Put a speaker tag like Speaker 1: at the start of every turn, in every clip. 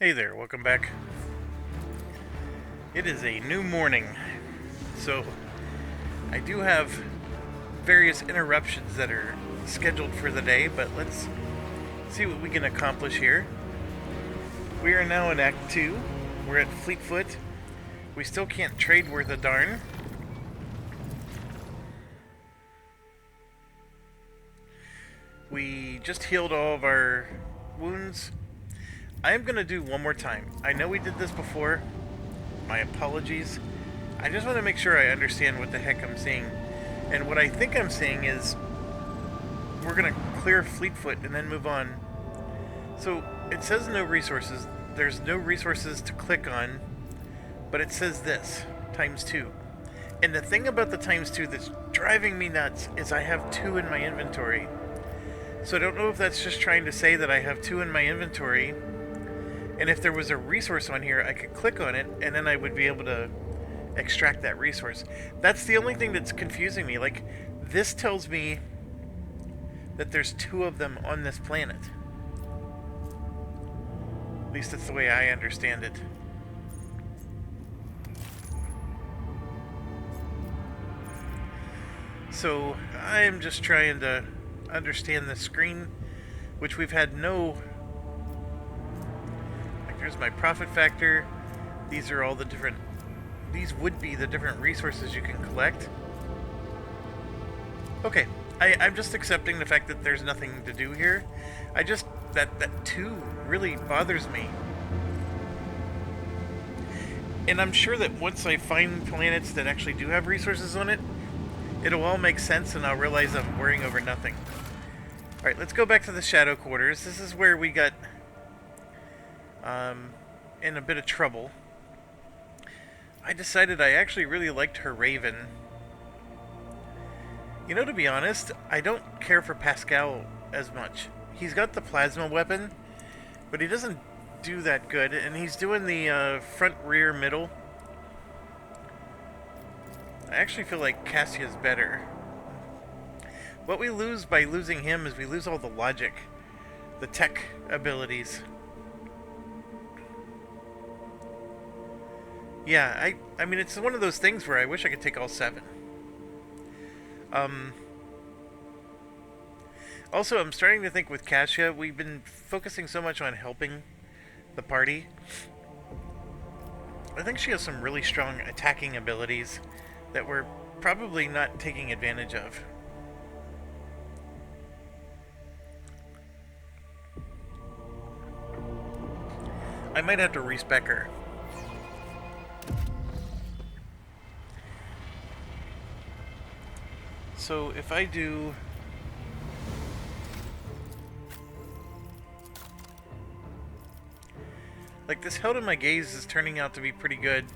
Speaker 1: Hey there, welcome back. It is a new morning, so I do have various interruptions that are scheduled for the day, but let's see what we can accomplish here. We are now in Act 2. We're at Fleetfoot. We still can't trade worth a darn. We just healed all of our wounds. I am going to do one more time. I know we did this before. My apologies. I just want to make sure I understand what the heck I'm seeing. And what I think I'm seeing is we're going to clear Fleetfoot and then move on. So it says no resources. There's no resources to click on, but it says this, ×2. And the thing about the ×2 that's driving me nuts is I have 2 in my inventory. So I don't know if that's just trying to say that I have 2 in my inventory, and if there was a resource on here, I could click on it, and then I would be able to extract that resource. That's the only thing that's confusing me. Like, this tells me that there's 2 of them on this planet. At least that's the way I understand it. So, I'm just trying to understand the screen, which we've had no... Like, there's my profit factor. These are all the different... These would be the different resources you can collect. Okay, I'm just accepting the fact that there's nothing to do here. I just... That 2 really bothers me. And I'm sure that once I find planets that actually do have resources on it, it'll all make sense and I'll realize I'm worrying over nothing. Alright, let's go back to the Shadow Quarters. This is where we got in a bit of trouble. I decided I actually really liked her Raven. You know, to be honest, I don't care for Pascal as much. He's got the plasma weapon, but he doesn't do that good, and he's doing the front, rear, middle. I actually feel like Cassia's better. What we lose by losing him is we lose all the logic, the tech abilities. Yeah, I mean, it's one of those things where I wish I could take all 7. Also, I'm starting to think with Cassia, we've been focusing so much on helping the party. I think she has some really strong attacking abilities that we're probably not taking advantage of. I might have to respec her. So if I do... Like, this Held in My Gaze is turning out to be pretty good.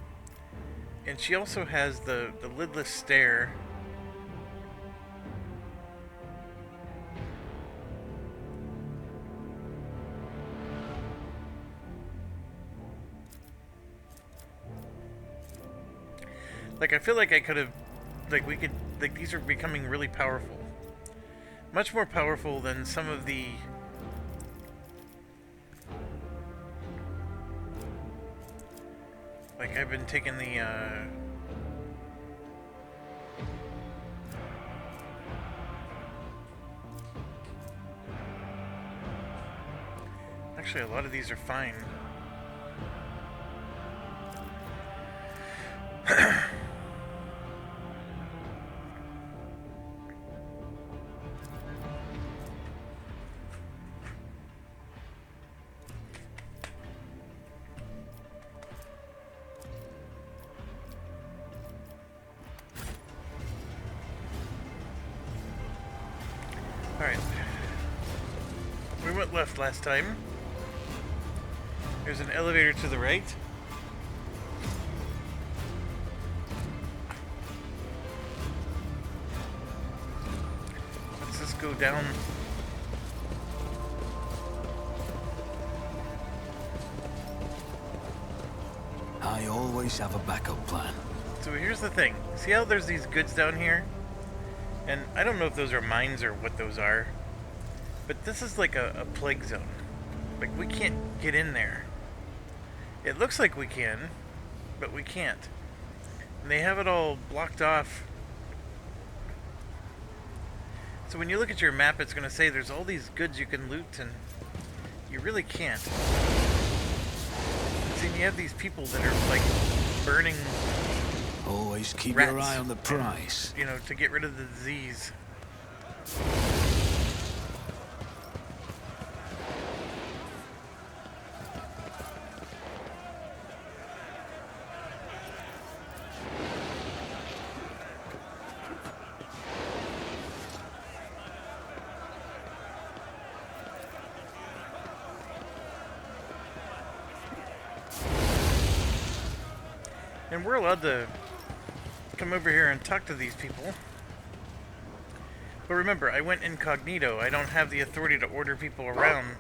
Speaker 1: And she also has the lidless stare. Like, I feel like I could have... Like, we could... Like, these are becoming really powerful. Much more powerful than some of the... Like, I've been taking the, Actually, a lot of these are fine. Alright. We went left last time. There's an elevator to the right. Let's just go down.
Speaker 2: I always have a backup plan.
Speaker 1: So here's the thing. See how there's these goods down here? And I don't know if those are mines or what those are. But this is like a plague zone. Like, we can't get in there. It looks like we can, but we can't. And they have it all blocked off. So when you look at your map, it's going to say there's all these goods you can loot, and you really can't. See, you have these people that are like burning.
Speaker 2: Always keep
Speaker 1: Rats
Speaker 2: your eye on the price.
Speaker 1: You know, to get rid of the disease. And we're allowed to come over here and talk to these people. But remember, I went incognito. I don't have the authority to order people around.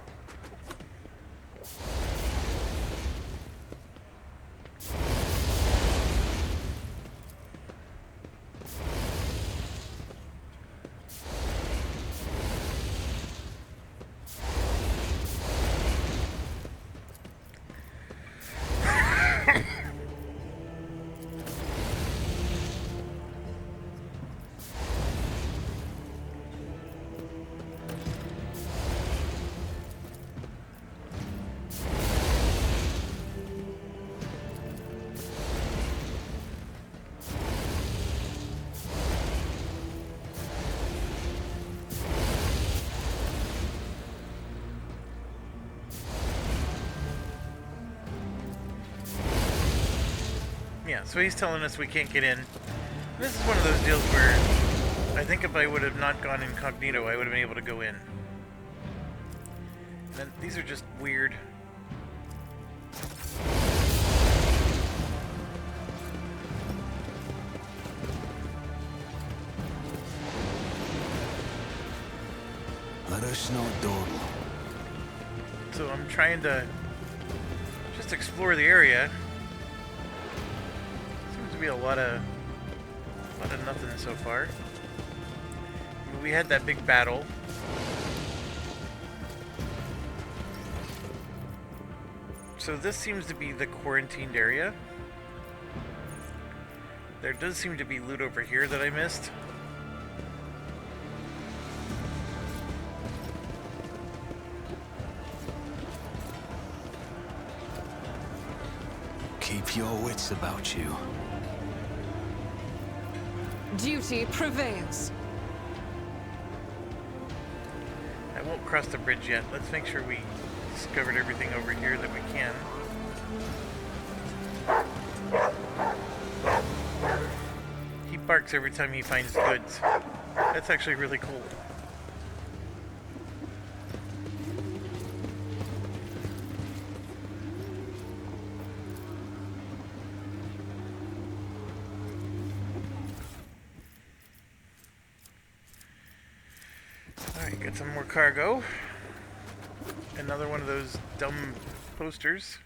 Speaker 1: Yeah, so he's telling us we can't get in. This is one of those deals where I think if I would have not gone incognito, I would have been able to go in. And then these are just weird.
Speaker 2: Let us not dawdle.
Speaker 1: So I'm trying to just explore the area. Seems to be a lot of nothing so far. We had that big battle. So this seems to be the quarantined area. There does seem to be loot over here that I missed.
Speaker 2: Keep your wits about you.
Speaker 3: Duty prevails.
Speaker 1: I won't cross the bridge yet. Let's make sure we discovered everything over here that we can. He barks every time he finds goods. That's actually really cool. Alright, get some more cargo. Another one of those dumb posters.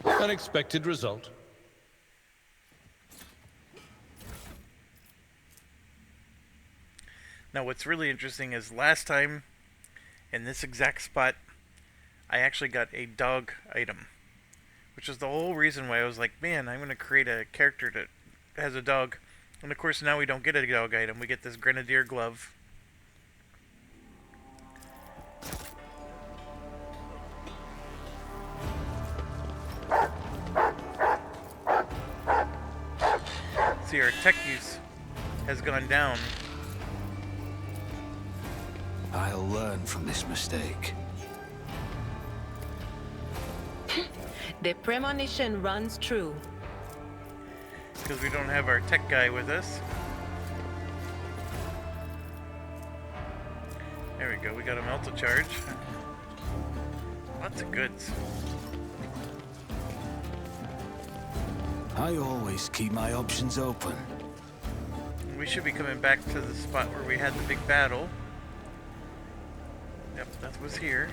Speaker 4: Unexpected result.
Speaker 1: Now what's really interesting is last time, in this exact spot, I actually got a dog item. Which is the whole reason why I was like, man, I'm going to create a character that has a dog. And of course now we don't get a dog item, we get this grenadier glove. See, our tech use has gone down.
Speaker 2: I'll learn from this mistake.
Speaker 5: The premonition runs true.
Speaker 1: Because we don't have our tech guy with us. There we go, we got a melta charge. Lots of goods.
Speaker 2: I always keep my options open.
Speaker 1: We should be coming back to the spot where we had the big battle. Yep, that was here.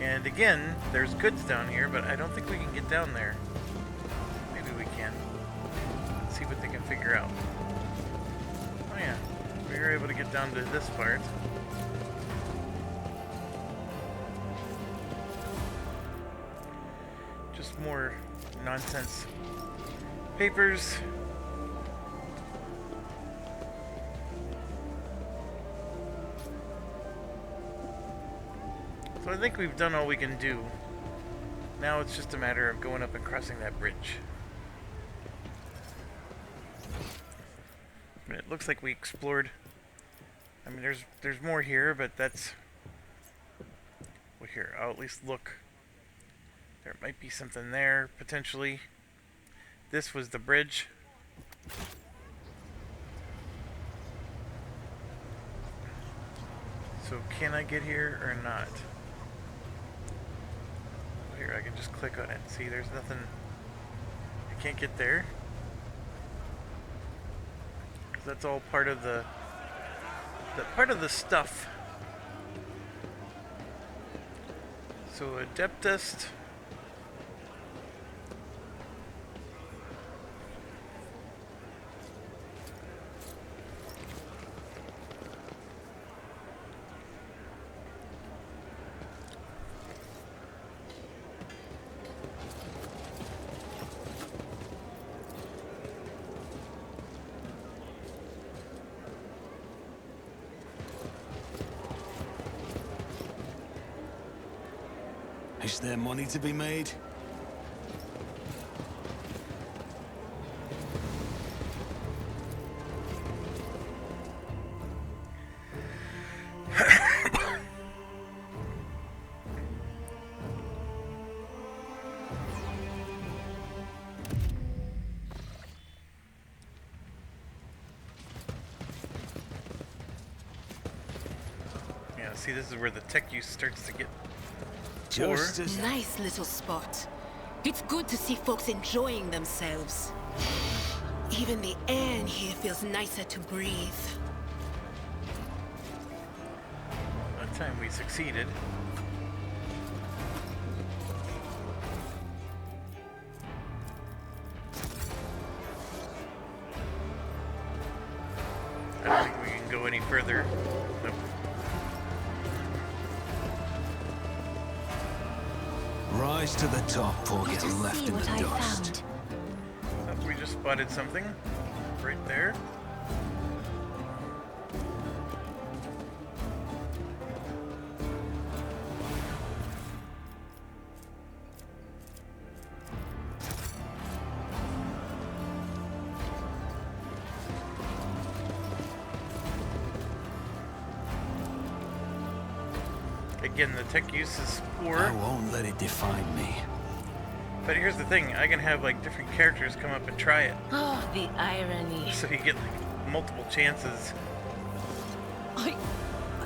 Speaker 1: And again, there's goods down here, but I don't think we can get down there. Maybe we can. Let's see what they can figure out. Oh yeah, we were able to get down to this part. Just more nonsense papers. So I think we've done all we can do. Now it's just a matter of going up and crossing that bridge. And it looks like we explored. I mean, there's more here, but that's... Well, here, I'll at least look. There might be something there, potentially. This was the bridge. So can I get here or not? Here, I can just click on it. See, there's nothing. I can't get there. 'Cause that's all part of the stuff. So Adeptist.
Speaker 2: Is there money to be made?
Speaker 1: Yeah, see, this is where the tech use starts to get
Speaker 2: Just as
Speaker 4: Nice little spot. It's good to see folks enjoying themselves. Even the air in here feels nicer to breathe.
Speaker 1: That time we succeeded. I don't think we can go any further. Nope.
Speaker 2: rise to the top or
Speaker 6: Let
Speaker 2: get
Speaker 6: us
Speaker 2: left
Speaker 6: see
Speaker 2: in
Speaker 6: what
Speaker 2: the
Speaker 6: I
Speaker 2: dust.
Speaker 6: found.
Speaker 1: Oh, we just spotted something right there. Again, the tech use is poor.
Speaker 2: I won't let it define me.
Speaker 1: But here's the thing, I can have like different characters come up and try it.
Speaker 5: Oh, the irony.
Speaker 1: So you get like multiple chances.
Speaker 3: I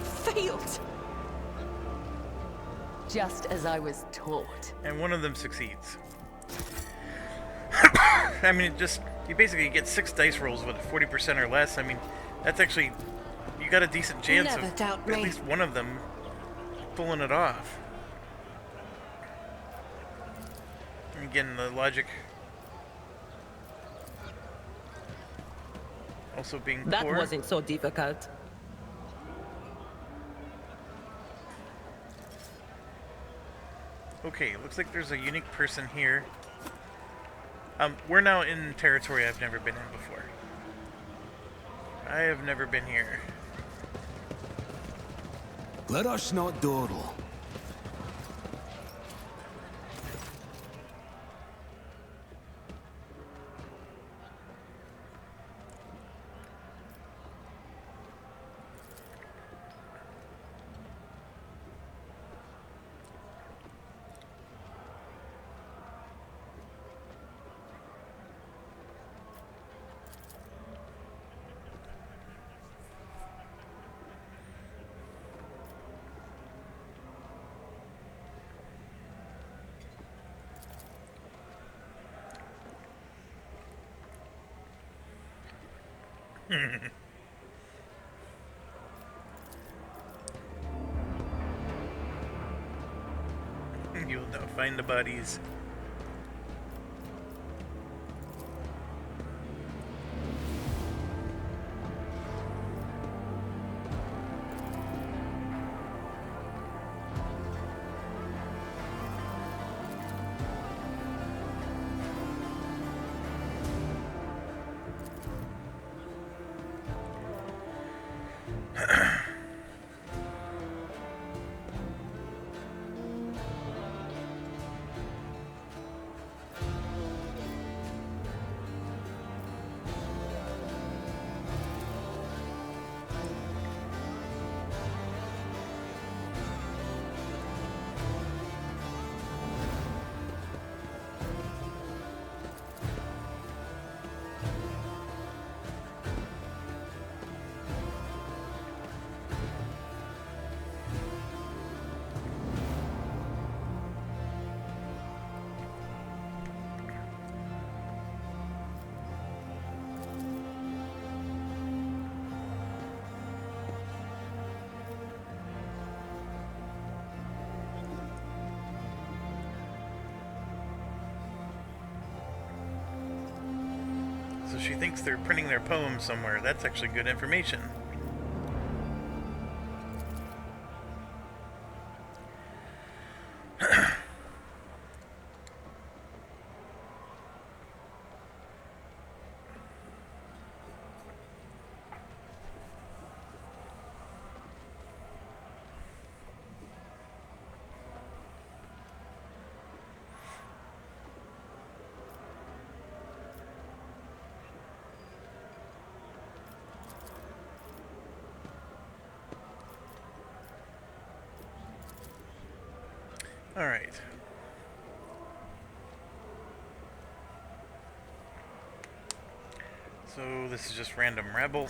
Speaker 3: failed. Just as I was taught.
Speaker 1: And one of them succeeds. I mean, you basically get 6 dice rolls with 40% or less. I mean, that's actually, you got a decent chance
Speaker 4: Never
Speaker 1: of
Speaker 4: doubt
Speaker 1: at
Speaker 4: me.
Speaker 1: least one of them pulling it off. And again, the logic also being
Speaker 5: That
Speaker 1: poor.
Speaker 5: wasn't so difficult.
Speaker 1: Okay, looks like there's a unique person here. We're now in territory I've never been in before. I have never been here.
Speaker 2: Let us not dawdle.
Speaker 1: You'll now find the bodies. So she thinks they're printing their poems somewhere. That's actually good information. All right. So this is just random rebel.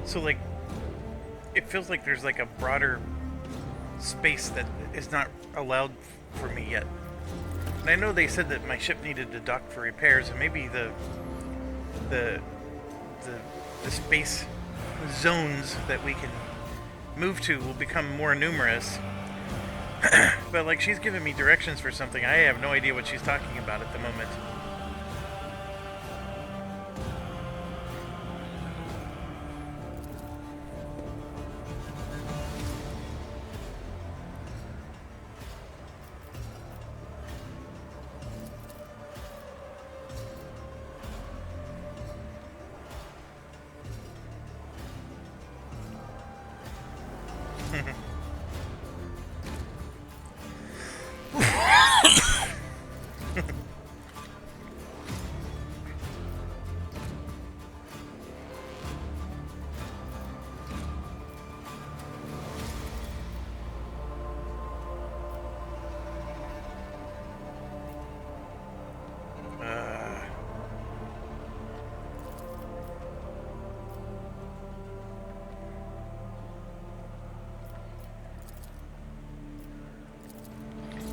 Speaker 1: So, like, it feels like there's like a broader space that is not allowed for me yet. And I know they said that my ship needed to dock for repairs, and maybe the the space zones that we can move to will become more numerous. But like, she's giving me directions for something. I have no idea what she's talking about at the moment.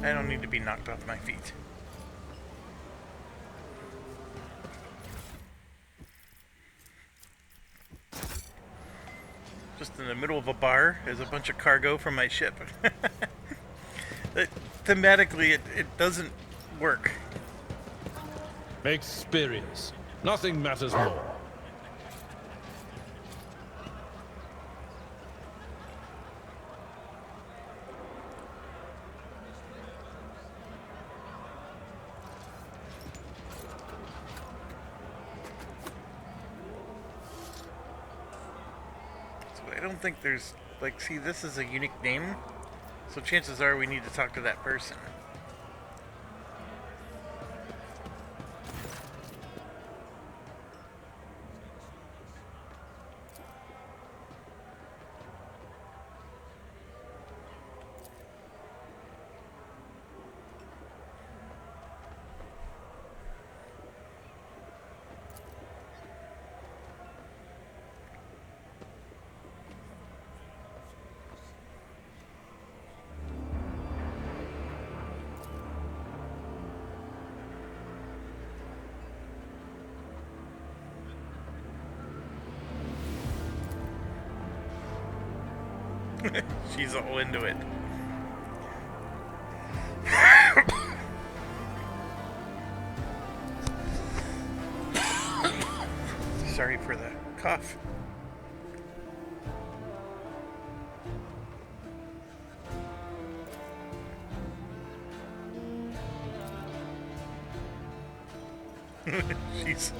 Speaker 1: I don't need to be knocked off my feet. Just in the middle of a bar is a bunch of cargo from my ship. Thematically, it doesn't work.
Speaker 6: Experience. Nothing matters more.
Speaker 1: don't think there's, like, see, this is a unique name, so chances are we need to talk to that person. She's all into it. Sorry for the cough. She's...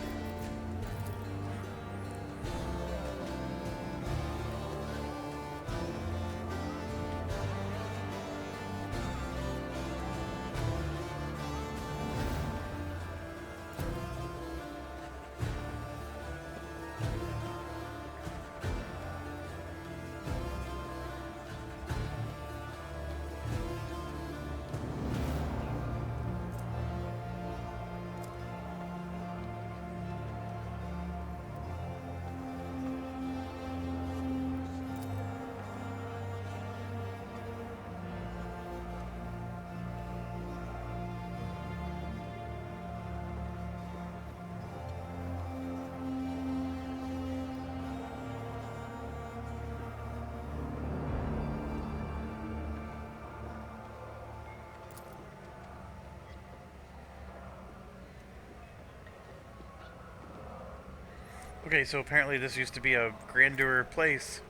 Speaker 1: Okay, so apparently this used to be a grandeur place.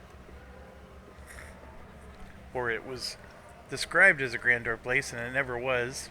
Speaker 1: Or it was described as a grandeur place, and it never was.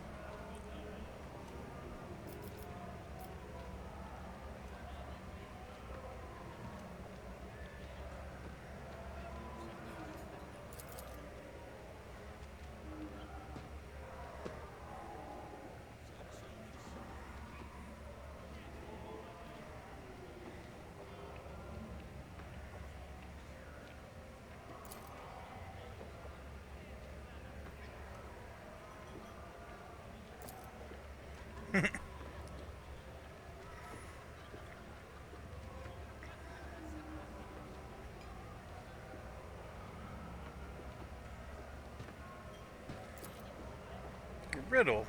Speaker 1: Riddle.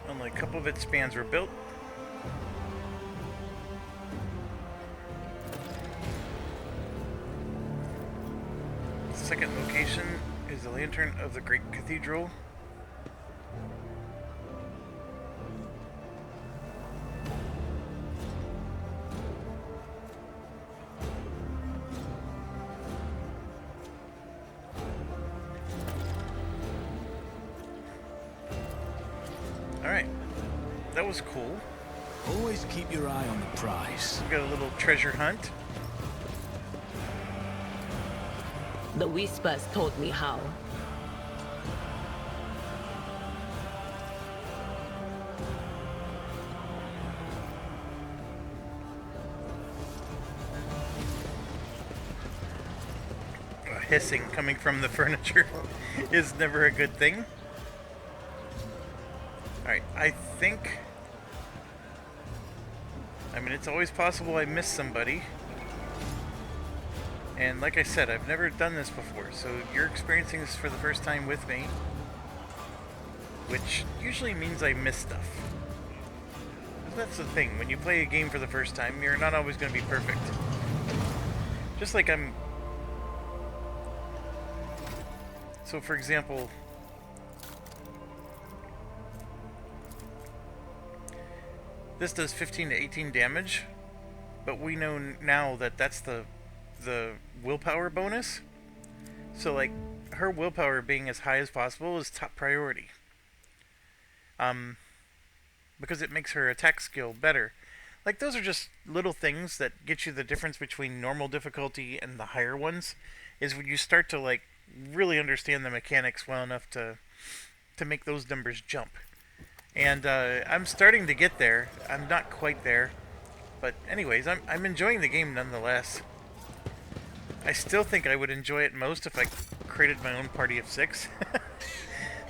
Speaker 1: Only a couple of its spans were built. The second location is the lantern of the Great Cathedral. Alright, that was cool.
Speaker 2: Always keep your eye on the prize.
Speaker 1: We got a little treasure hunt.
Speaker 5: The whispers told me how.
Speaker 1: Hissing coming from the furniture is never a good thing. Alright, I mean, it's always possible I miss somebody. And like I said, I've never done this before, so you're experiencing this for the first time with me. Which usually means I miss stuff. That's the thing, when you play a game for the first time, you're not always going to be perfect. Just like I'm... So for example... This does 15 to 18 damage, but we know now that that's the willpower bonus. So like her willpower being as high as possible is top priority. Because it makes her attack skill better. Like those are just little things that get you the difference between normal difficulty and the higher ones. Is when you start to like really understand the mechanics well enough to make those numbers jump. And I'm starting to get there. I'm not quite there, but anyways, I'm enjoying the game nonetheless. I still think I would enjoy it most if I created my own party of 6.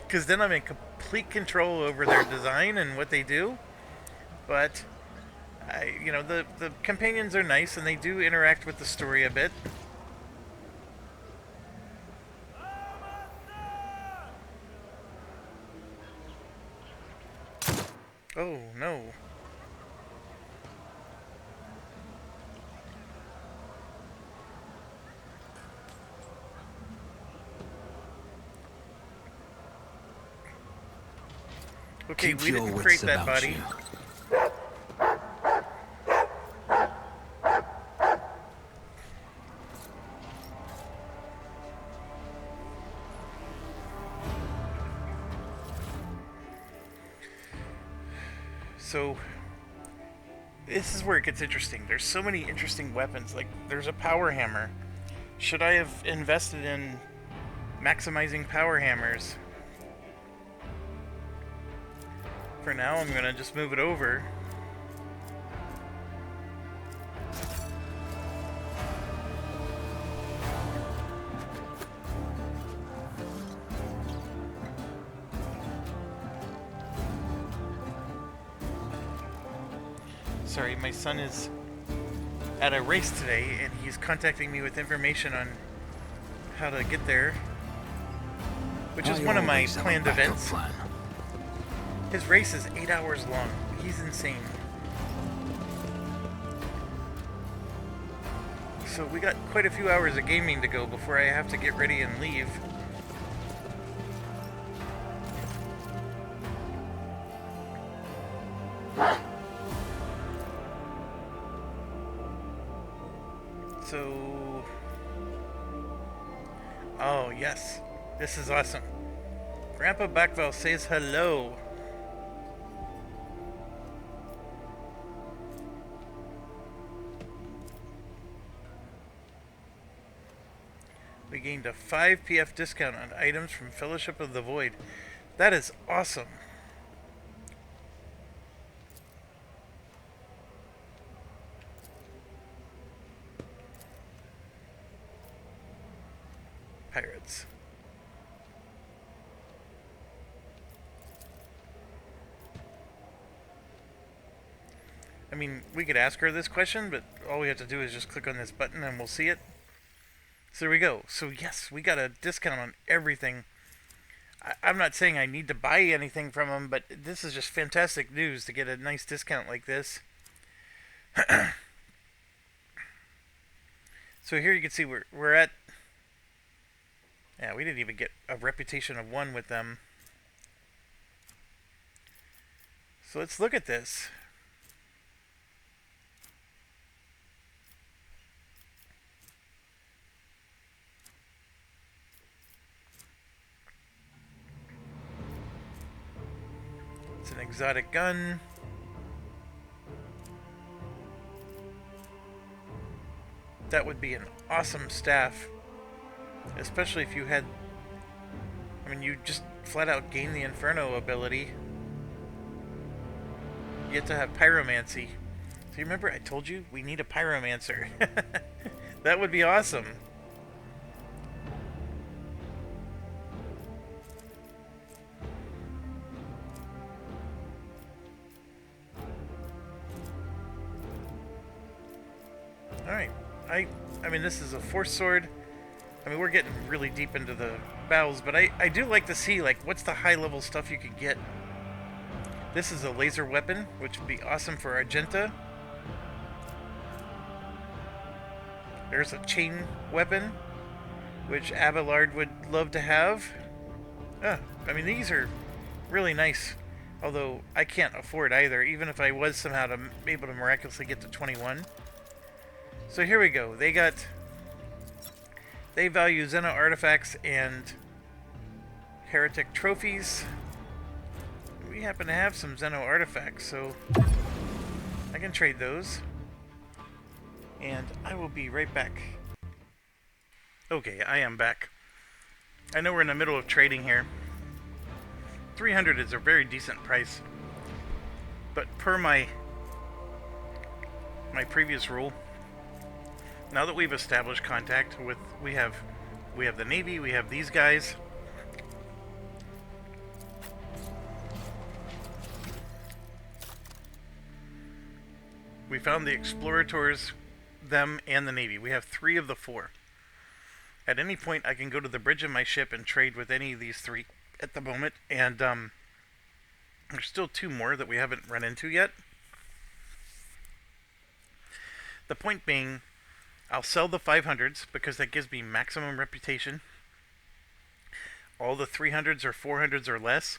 Speaker 1: Because then I'm in complete control over their design and what they do. But, the companions are nice and they do interact with the story a bit. Oh, no. Okay,
Speaker 2: Keep
Speaker 1: we
Speaker 2: your
Speaker 1: didn't
Speaker 2: wits
Speaker 1: create that
Speaker 2: about
Speaker 1: body.
Speaker 2: you.
Speaker 1: So, this is where it gets interesting. There's so many interesting weapons. Like, there's a power hammer. Should I have invested in maximizing power hammers? For now, I'm gonna just move it over. Sorry, my son is at a race today, and he's contacting me with information on how to get there, which is
Speaker 2: I
Speaker 1: one of my
Speaker 2: always have a
Speaker 1: planned
Speaker 2: backup
Speaker 1: events.
Speaker 2: plan.
Speaker 1: His race is 8 hours long. He's insane. So we got quite a few hours of gaming to go before I have to get ready and leave. So... Oh, yes. This is awesome. Grandpa Backval says hello. We gained a 5 PF discount on items from Fellowship of the Void. That is awesome. Pirates. I mean, we could ask her this question, but all we have to do is just click on this button and we'll see it. So there we go. So yes, we got a discount on everything. I'm not saying I need to buy anything from them, but this is just fantastic news to get a nice discount like this. So here you can see we're at... Yeah, we didn't even get a reputation of 1 with them. So let's look at this. It's an exotic gun. That would be an awesome staff. Especially if you had... I mean, you just flat out gain the Inferno ability. You get to have Pyromancy. So you remember I told you we need a Pyromancer. That would be awesome. Alright. I mean, this is a Force Sword. I mean, we're getting really deep into the battles, but I do like to see, like, what's the high-level stuff you could get. This is a laser weapon, which would be awesome for Argenta. There's a chain weapon, which Abelard would love to have. I mean, these are really nice, although I can't afford either, even if I was somehow able to miraculously get to 21. So here we go. They value Xeno artifacts and heretic trophies. We happen to have some Xeno artifacts, so I can trade those. And I will be right back. Okay, I am back. I know we're in the middle of trading here. 300 is a very decent price. But per my previous rule, now that we've established contact with, we have the Navy, we have these guys. We found the explorators, them, and the Navy. We have 3 of the 4. At any point, I can go to the bridge of my ship and trade with any of these 3 at the moment. And there's still 2 more that we haven't run into yet. The point being, I'll sell the 500s because that gives me maximum reputation. All the 300s or 400s or less,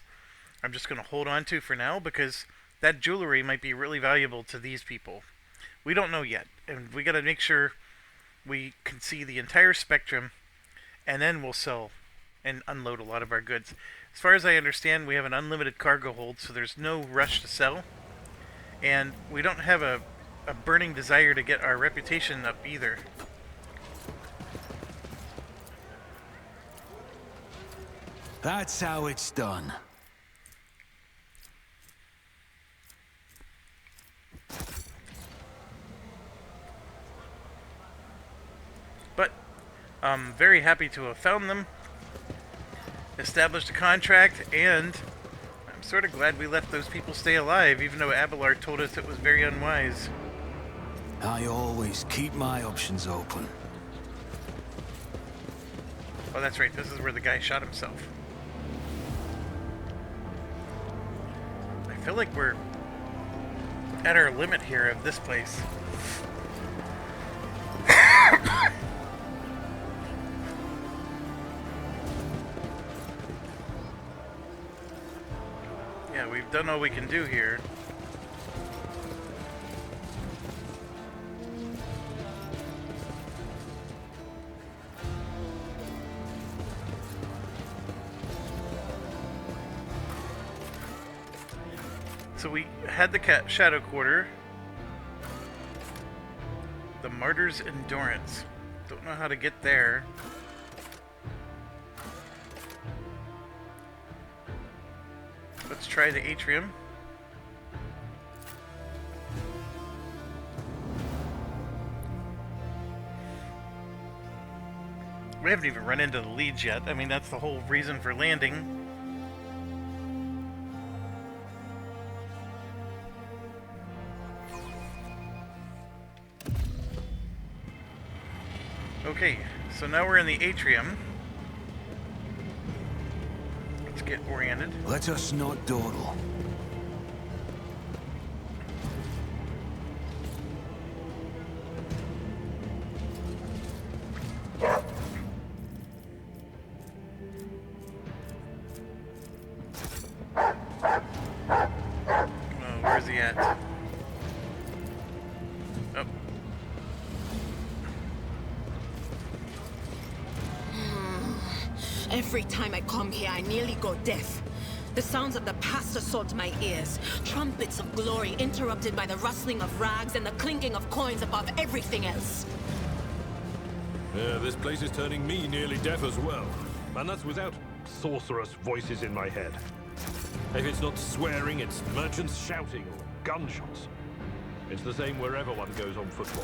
Speaker 1: I'm just going to hold on to for now because that jewelry might be really valuable to these people. We don't know yet, and we got to make sure we can see the entire spectrum, and then we'll sell and unload a lot of our goods. As far as I understand, we have an unlimited cargo hold, so there's no rush to sell, and we don't have a burning desire to get our reputation up either.
Speaker 2: That's how it's done.
Speaker 1: But I'm very happy to have found them, established a contract, and I'm sort of glad we let those people stay alive, even though Abelard told us it was very unwise.
Speaker 2: I always keep my options open.
Speaker 1: Oh, that's right, this is where the guy shot himself. I feel like we're at our limit here of this place. Yeah, we've done all we can do here. So we had the Shadow Quarter. The Martyr's Endurance. Don't know how to get there. Let's try the Atrium. We haven't even run into the leads yet. I mean, that's the whole reason for landing. Okay, so now we're in the Atrium. Let's get oriented.
Speaker 2: Let us not dawdle.
Speaker 1: Oh, where's he at? Oh.
Speaker 4: Every time I come here, I nearly go deaf. The sounds of the past assault my ears. Trumpets of glory interrupted by the rustling of rags and the clinking of coins above everything else.
Speaker 6: Yeah, this place is turning me nearly deaf as well. And that's without sorcerous voices in my head. If it's not swearing, it's merchants shouting or gunshots. It's the same wherever one goes on Footfall.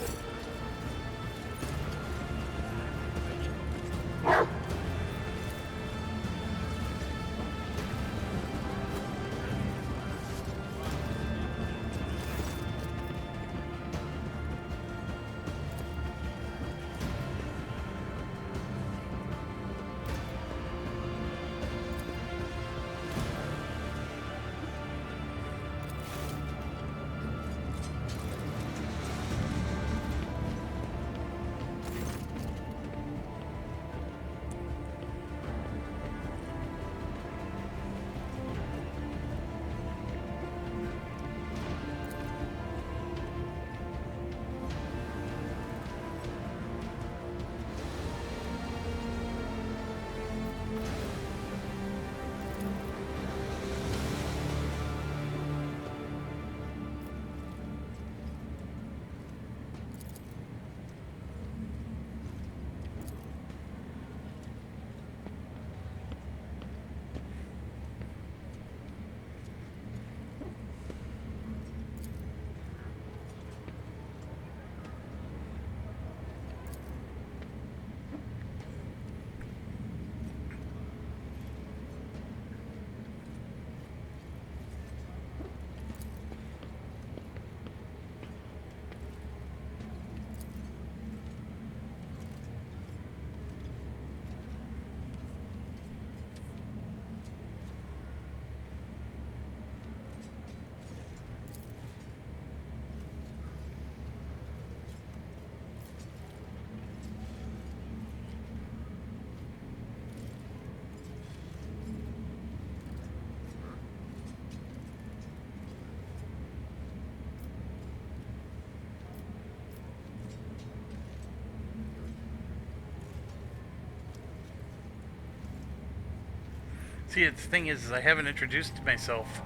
Speaker 1: See, the thing is I haven't introduced myself,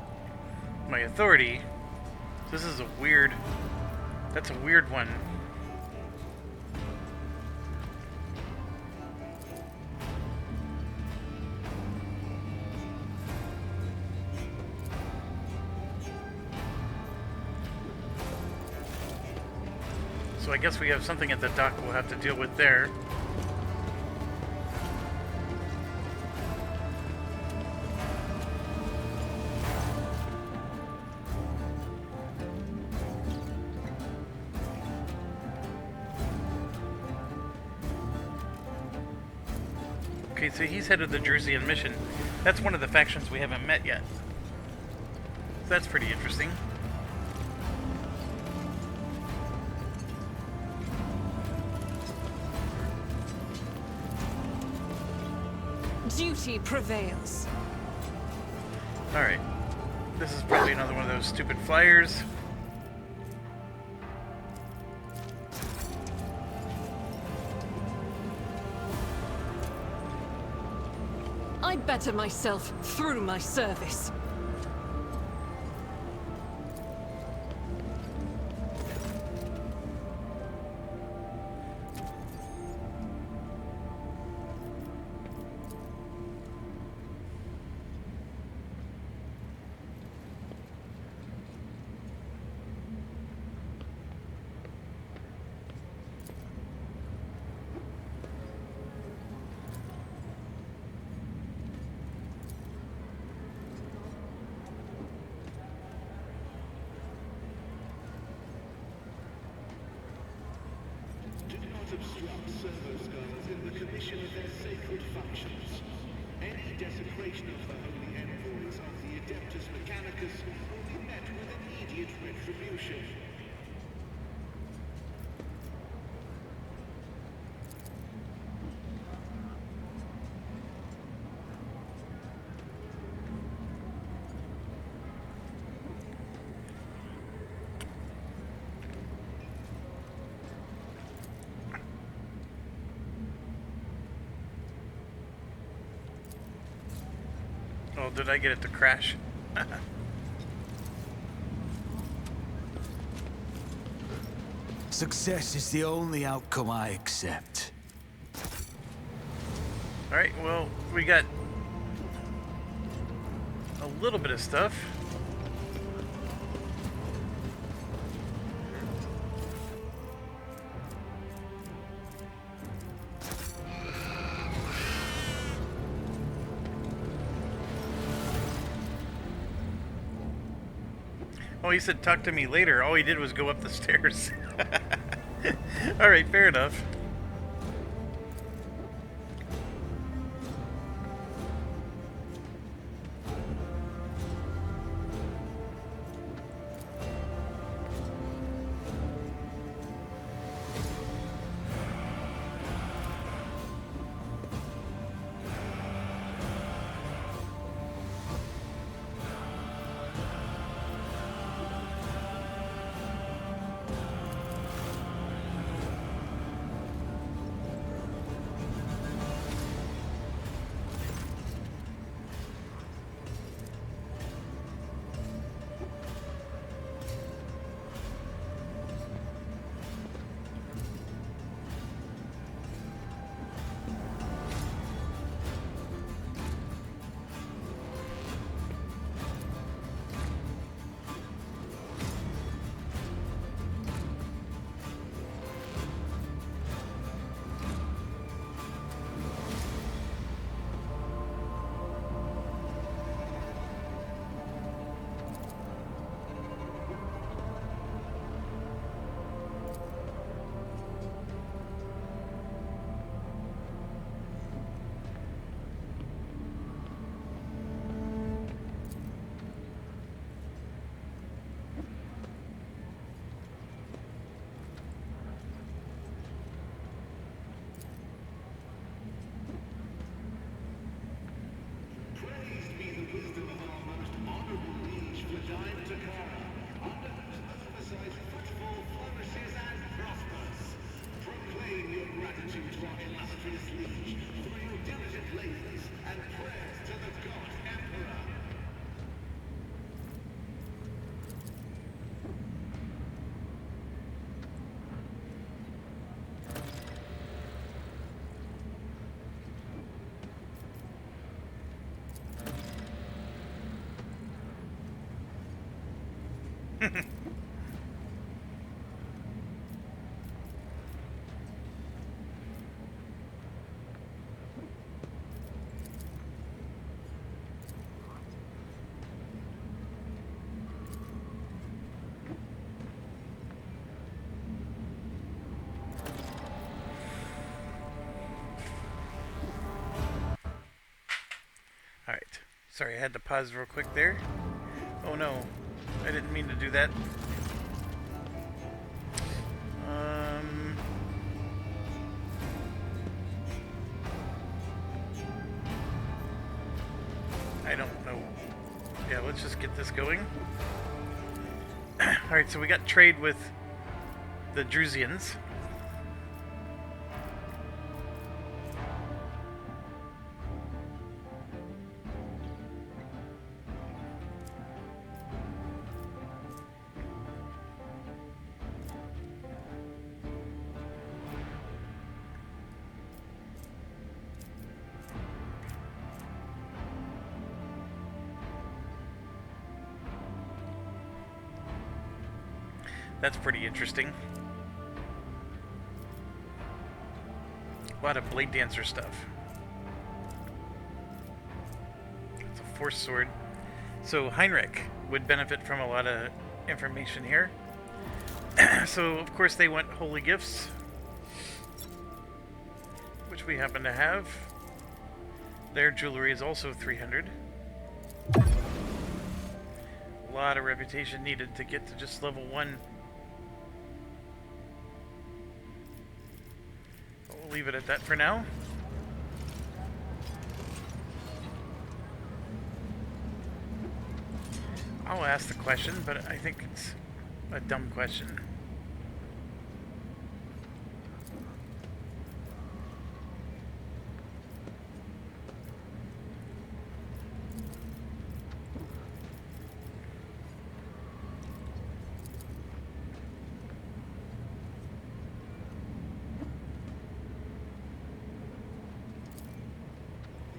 Speaker 1: my authority. This is a weird. That's a weird one. So I guess we have something at the dock we'll have to deal with there. Okay, so he's head of the Drusian mission. That's one of the factions we haven't met yet. So that's pretty interesting.
Speaker 3: Duty prevails.
Speaker 1: Alright. This is probably another one of those stupid flyers.
Speaker 3: I better myself through my service.
Speaker 7: Do not obstruct servos guards in the commission of their sacred functions. Any desecration of the holy envoys of the Adeptus Mechanicus will be met with immediate retribution.
Speaker 1: Oh, did I get it to crash?
Speaker 2: Success is the only outcome I accept.
Speaker 1: Alright, well, we got a little bit of stuff. Oh, he said talk to me later. All he did was go up the stairs. Alright, fair enough. Illustrious liege, through your diligent labors and prayers to the god Alright. Sorry, I had to pause real quick there. Oh no. I didn't mean to do that. I don't know. Yeah, let's just get this going. Alright, so we got trade with the Drusians. That's pretty interesting. A lot of Blade Dancer stuff. It's a Force Sword. So Heinrich would benefit from a lot of information here. So, of course, they want holy gifts, which we happen to have. Their jewelry is also 300. A lot of reputation needed to get to just level 1. We'll leave it at that for now. I'll ask the question, but I think it's a dumb question.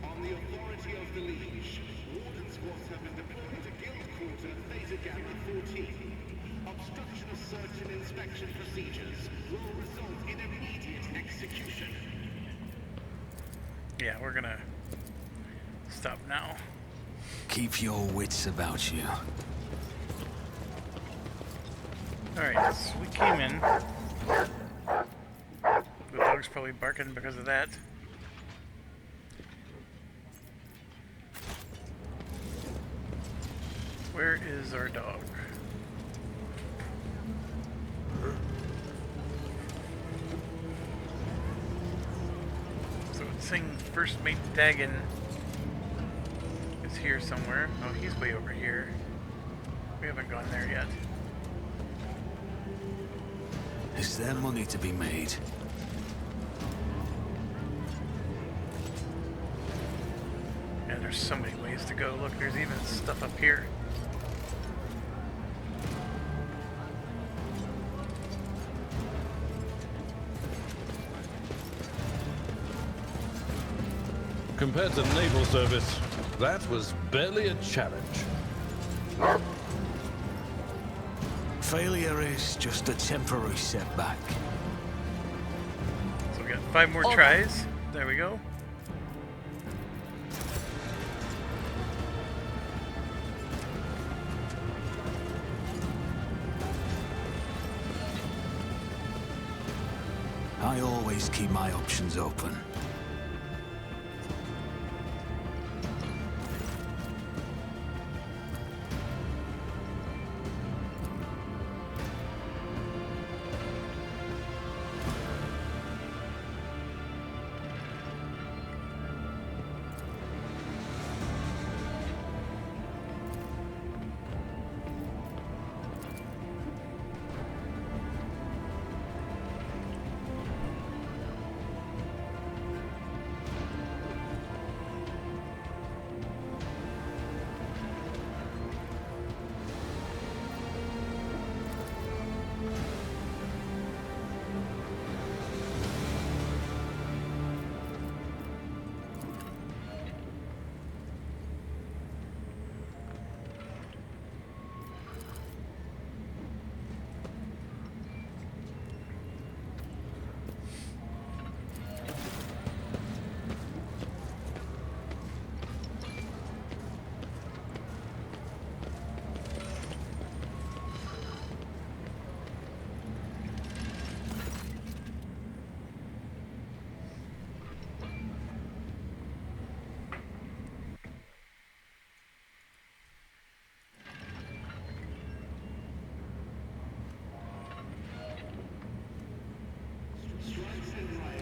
Speaker 7: On the authority of the Liege, warden squads have been deployed to Guild Quarter Theta Gamma 14. Obstruction of search and inspection procedures will result in immediate execution.
Speaker 1: Yeah, we're gonna stop now.
Speaker 2: Keep your wits about you.
Speaker 1: Alright, so we came in. The dog's probably barking because of that. Where is our dog? So it's saying First Mate Dagon is here somewhere. Oh, he's way over here. We haven't gone there yet.
Speaker 2: Is there money to be made?
Speaker 1: And there's so many ways to go. Look, there's even stuff up here.
Speaker 6: Compared to naval service, that was barely a challenge.
Speaker 2: Failure is just a temporary setback.
Speaker 1: So we got 5 more tries. There we go.
Speaker 2: I always keep my options open.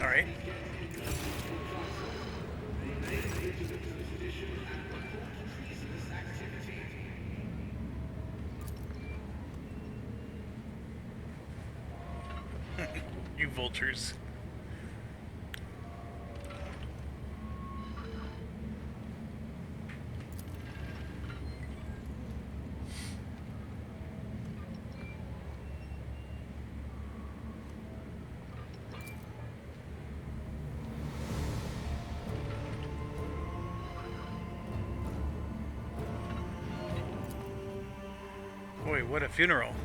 Speaker 1: All right. You vultures. Boy, what a funeral.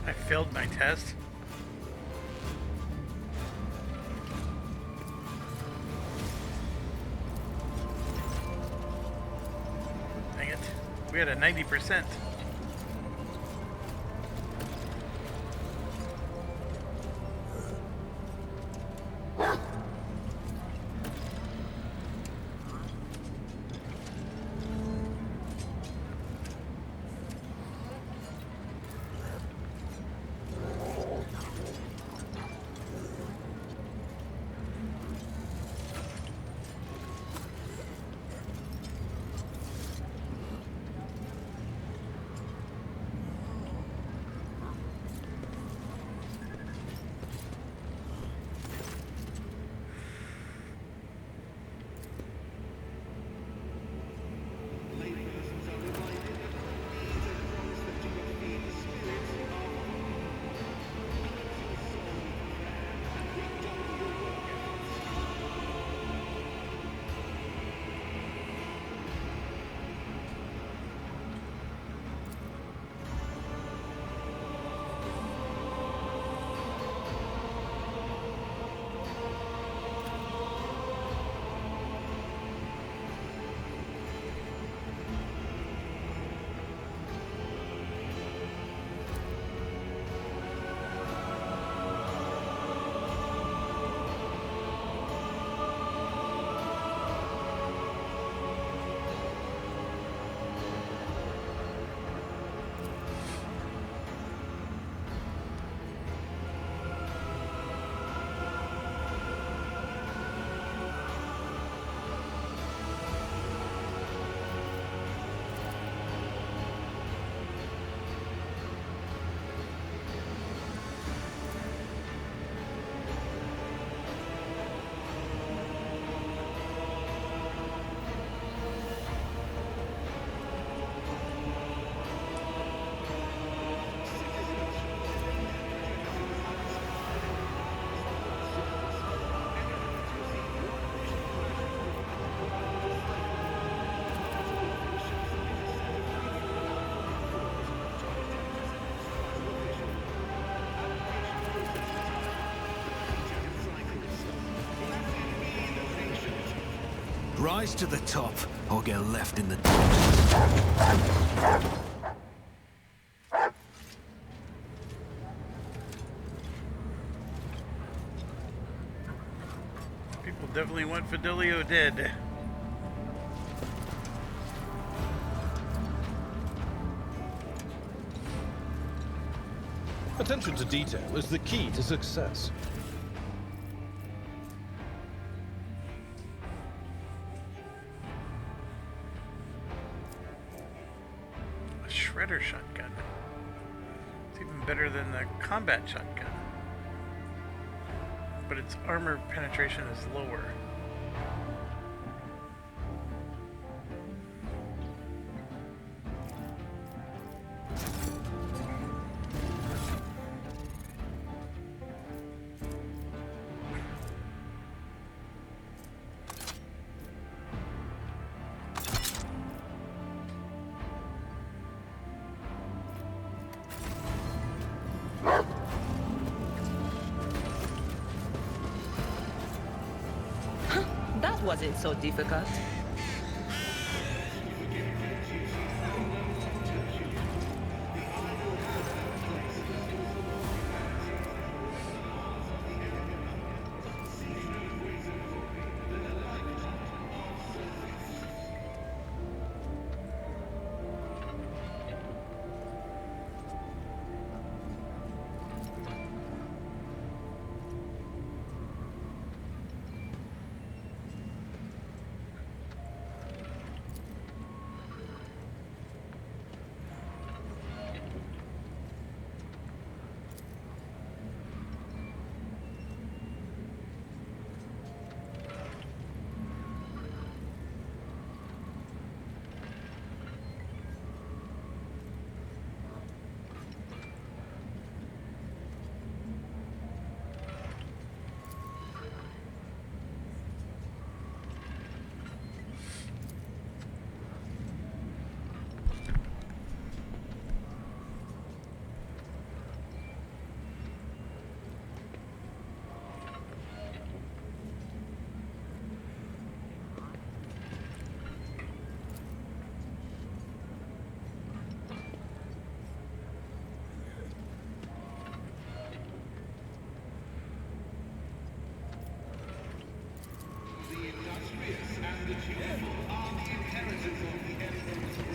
Speaker 1: I failed my test. Dang it. We had a 90%.
Speaker 2: Rise to the top, or get left in the dust.
Speaker 1: People definitely want Fidelio dead.
Speaker 6: Attention to detail is the key to success.
Speaker 1: shredder shotgun. It's even better than the combat shotgun. But its armor penetration is lower.
Speaker 5: That wasn't so difficult.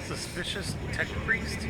Speaker 5: Suspicious tech priest?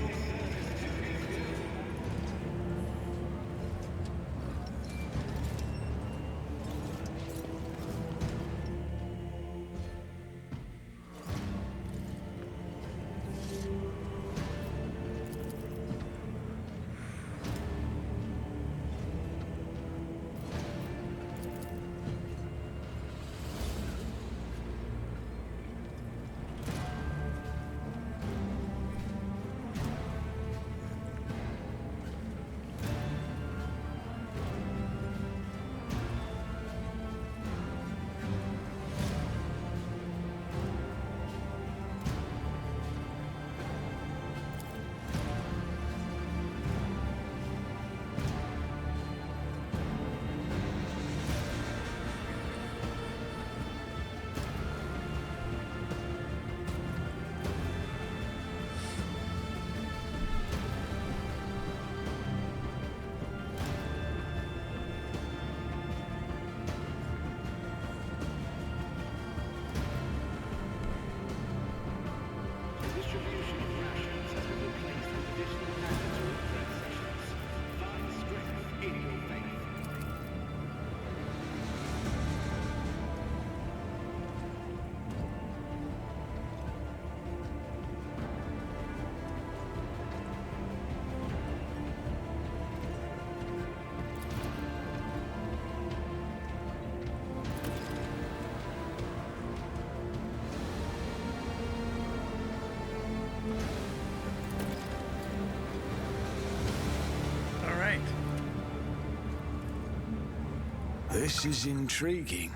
Speaker 2: This is intriguing.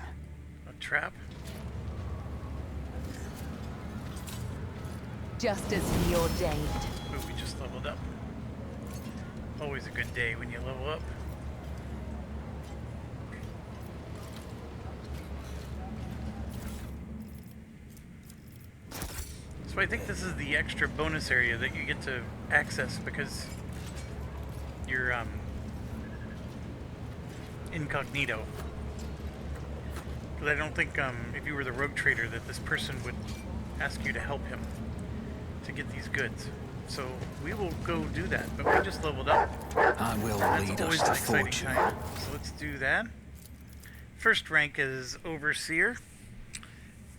Speaker 1: A trap?
Speaker 5: Just as he ordained.
Speaker 1: Ooh, we just leveled up. Always a good day when you level up. So I think this is the extra bonus area that you get to access because you're incognito. Because I don't think if you were the rogue trader that this person would ask you to help him to get these goods. So we will go do that, but we just leveled up.
Speaker 2: I will
Speaker 1: That's
Speaker 2: lead
Speaker 1: always
Speaker 2: us
Speaker 1: an
Speaker 2: to
Speaker 1: exciting
Speaker 2: fortune.
Speaker 1: time. So let's do that. First rank is Overseer.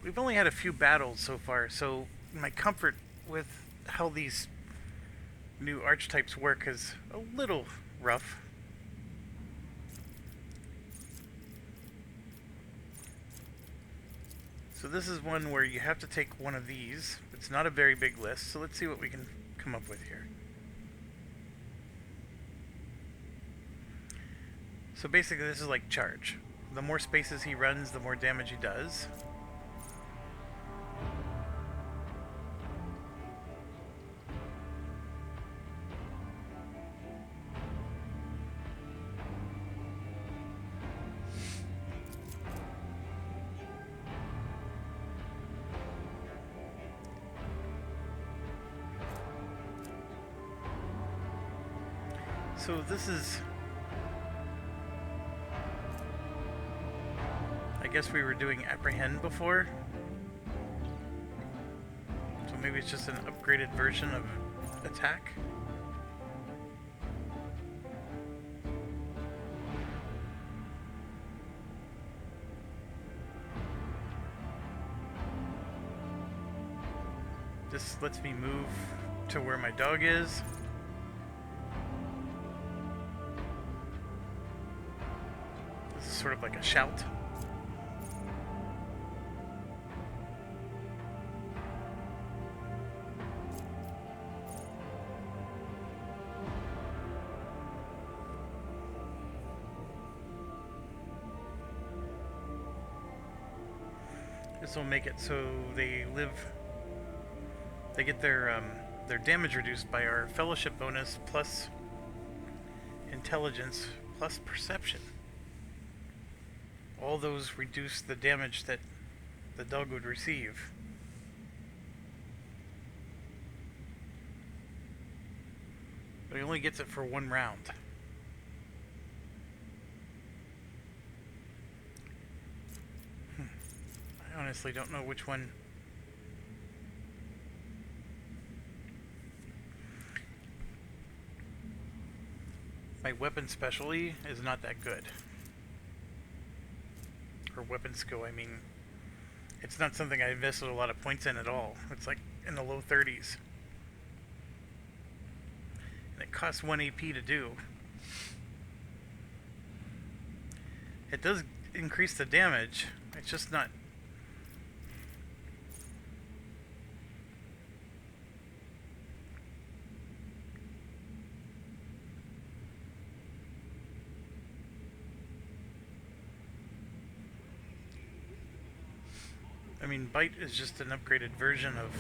Speaker 1: We've only had a few battles so far, so my comfort with how these new archetypes work is a little rough. So this is one where you have to take one of these. It's not a very big list, so let's see what we can come up with here. So basically this is like charge. The more spaces he runs, the more damage he does. So this is... I guess we were doing apprehend before. So maybe it's just an upgraded version of attack. This lets me move to where my dog is. This is sort of like a shout. This will make it so they get their damage reduced by our fellowship bonus plus intelligence plus perception. All those reduce the damage that the dog would receive. But he only gets it for 1 round. I honestly don't know which one. My weapon specialty is not that good. Or weapon skill, I mean. It's not something I invested a lot of points in at all. It's like in the low 30s. And it costs 1 AP to do. It does increase the damage. It's just not... I mean, Bite is just an upgraded version of...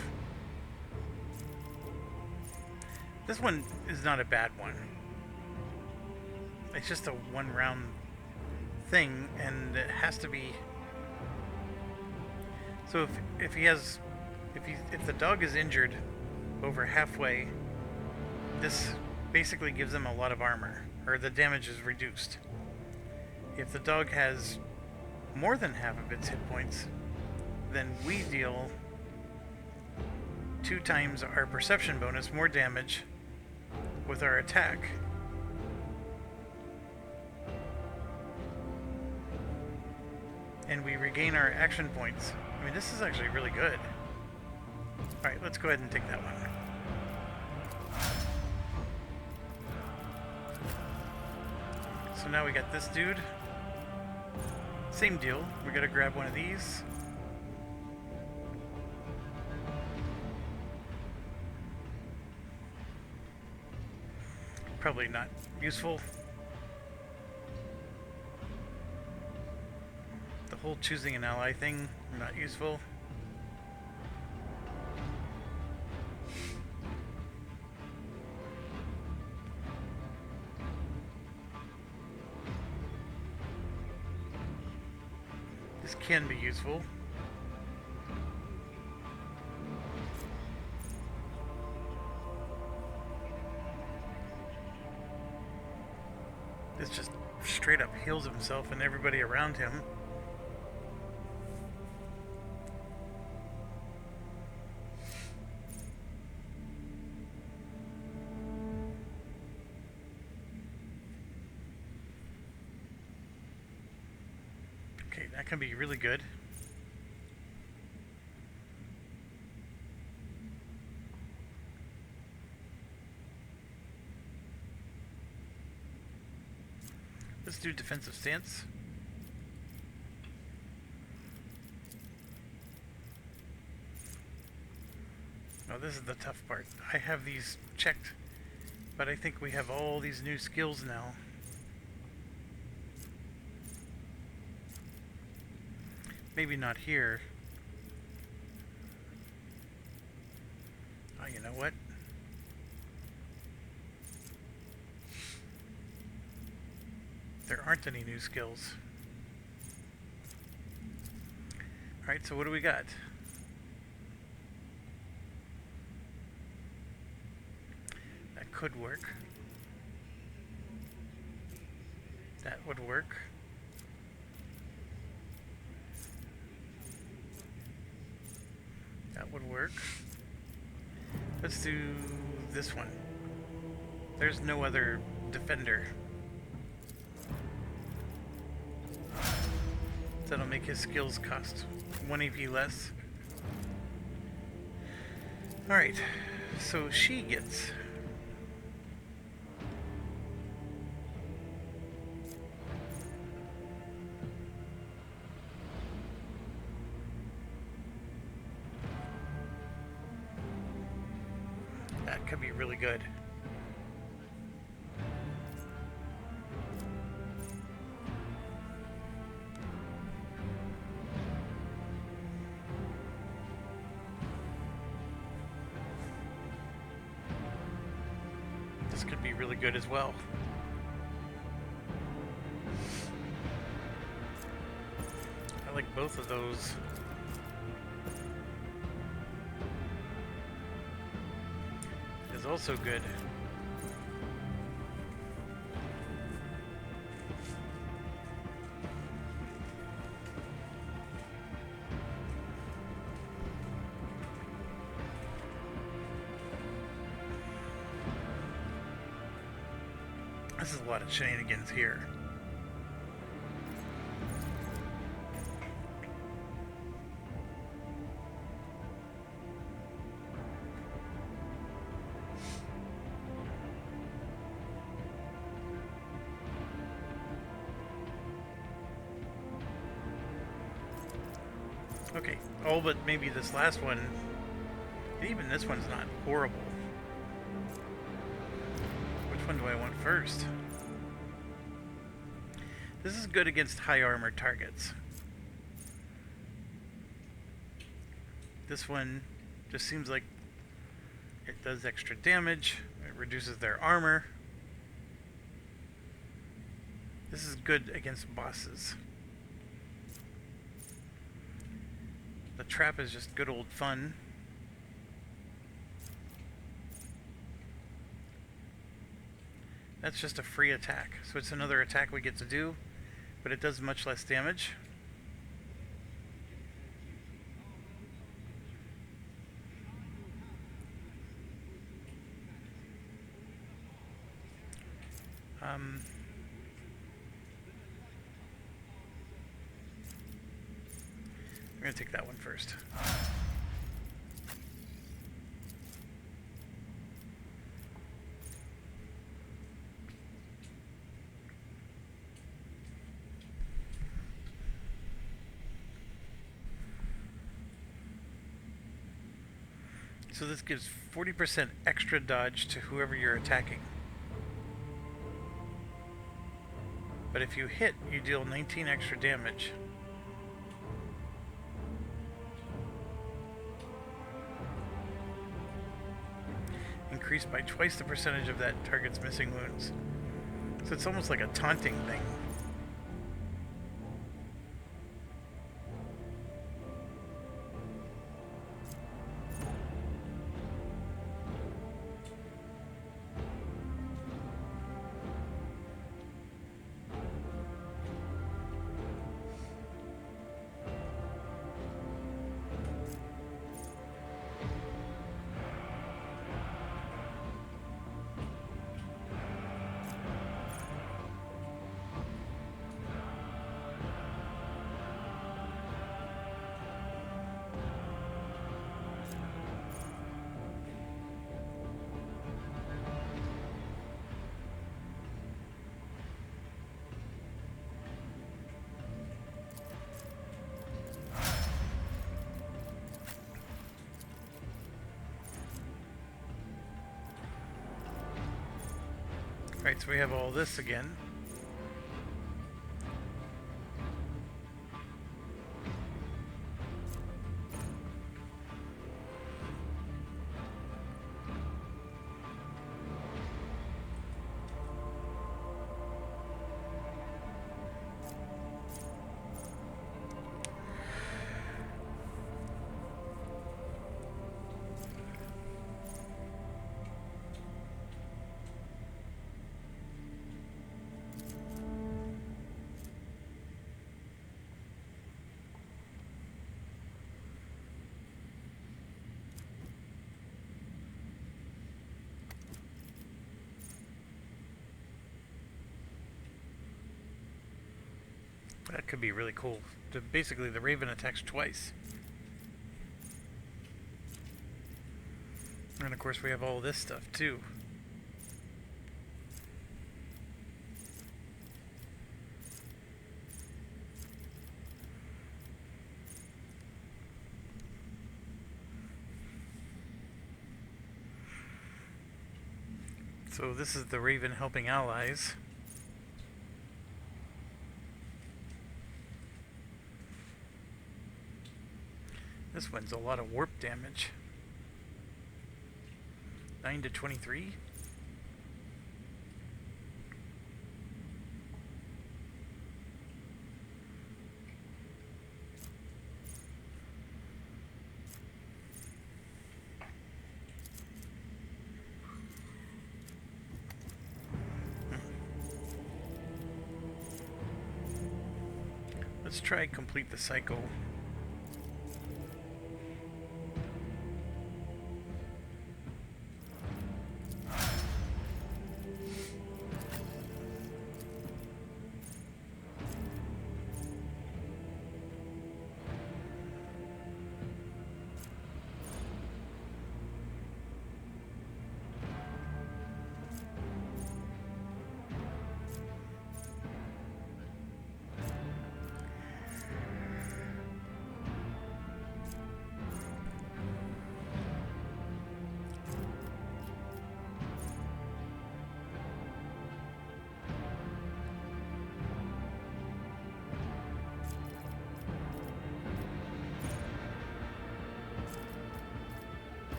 Speaker 1: This one is not a bad one. It's just a 1 round thing, and it has to be... So if the dog is injured over halfway, this basically gives them a lot of armor, or the damage is reduced. If the dog has more than half of its hit points, then we deal 2 times our perception bonus more damage with our attack. And we regain our action points. I mean, this is actually really good. Alright, let's go ahead and take that one. So now we got this dude. Same deal. We gotta grab one of these. Probably not useful. The whole choosing an ally thing, not useful. This can be useful. This just straight up heals himself and everybody around him. Okay, that can be really good. do defensive stance. Now this is the tough part. I have these checked, but I think we have all these new skills now. Maybe not here. Oh, you know what? There aren't any new skills. Alright, so what do we got? That could work. That would work. That would work. Let's do this one. There's no other defender. That'll make his skills cost 1 AP less. Alright, so she gets... That could be really good. This could be really good as well. I like both of those. Is also good. This is a lot of shenanigans here. Okay, all but maybe this last one. Even this one's not horrible. Which one do I want first? This is good against high armor targets. This one just seems like it does extra damage. It reduces their armor. This is good against bosses. The trap is just good old fun. That's just a free attack, so it's another attack we get to do, but it does much less damage. I'm going to take that one first. So this gives 40% extra dodge to whoever you're attacking. But if you hit, you deal 19 extra damage. Increased by twice the percentage of that target's missing wounds. So it's almost like a taunting thing. Alright, so we have all this again. That could be really cool. Basically, the Raven attacks twice. And of course, we have all this stuff too. So this is the Raven helping allies. This one's a lot of warp damage. 9 to 23. Let's try complete the cycle.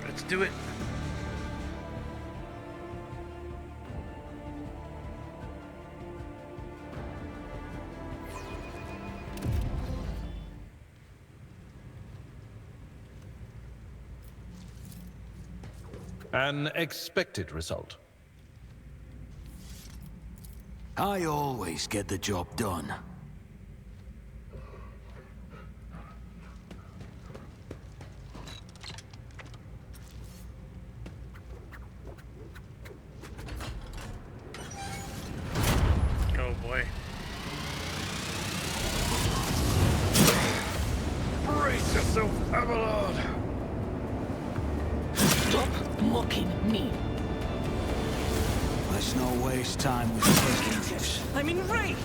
Speaker 1: Let's do it.
Speaker 6: An expected result.
Speaker 2: I always get the job done.
Speaker 1: Oh boy.
Speaker 6: Brace yourself, Abelard!
Speaker 4: Stop mocking me.
Speaker 2: Let's not waste time with figures.
Speaker 3: I'm enraged!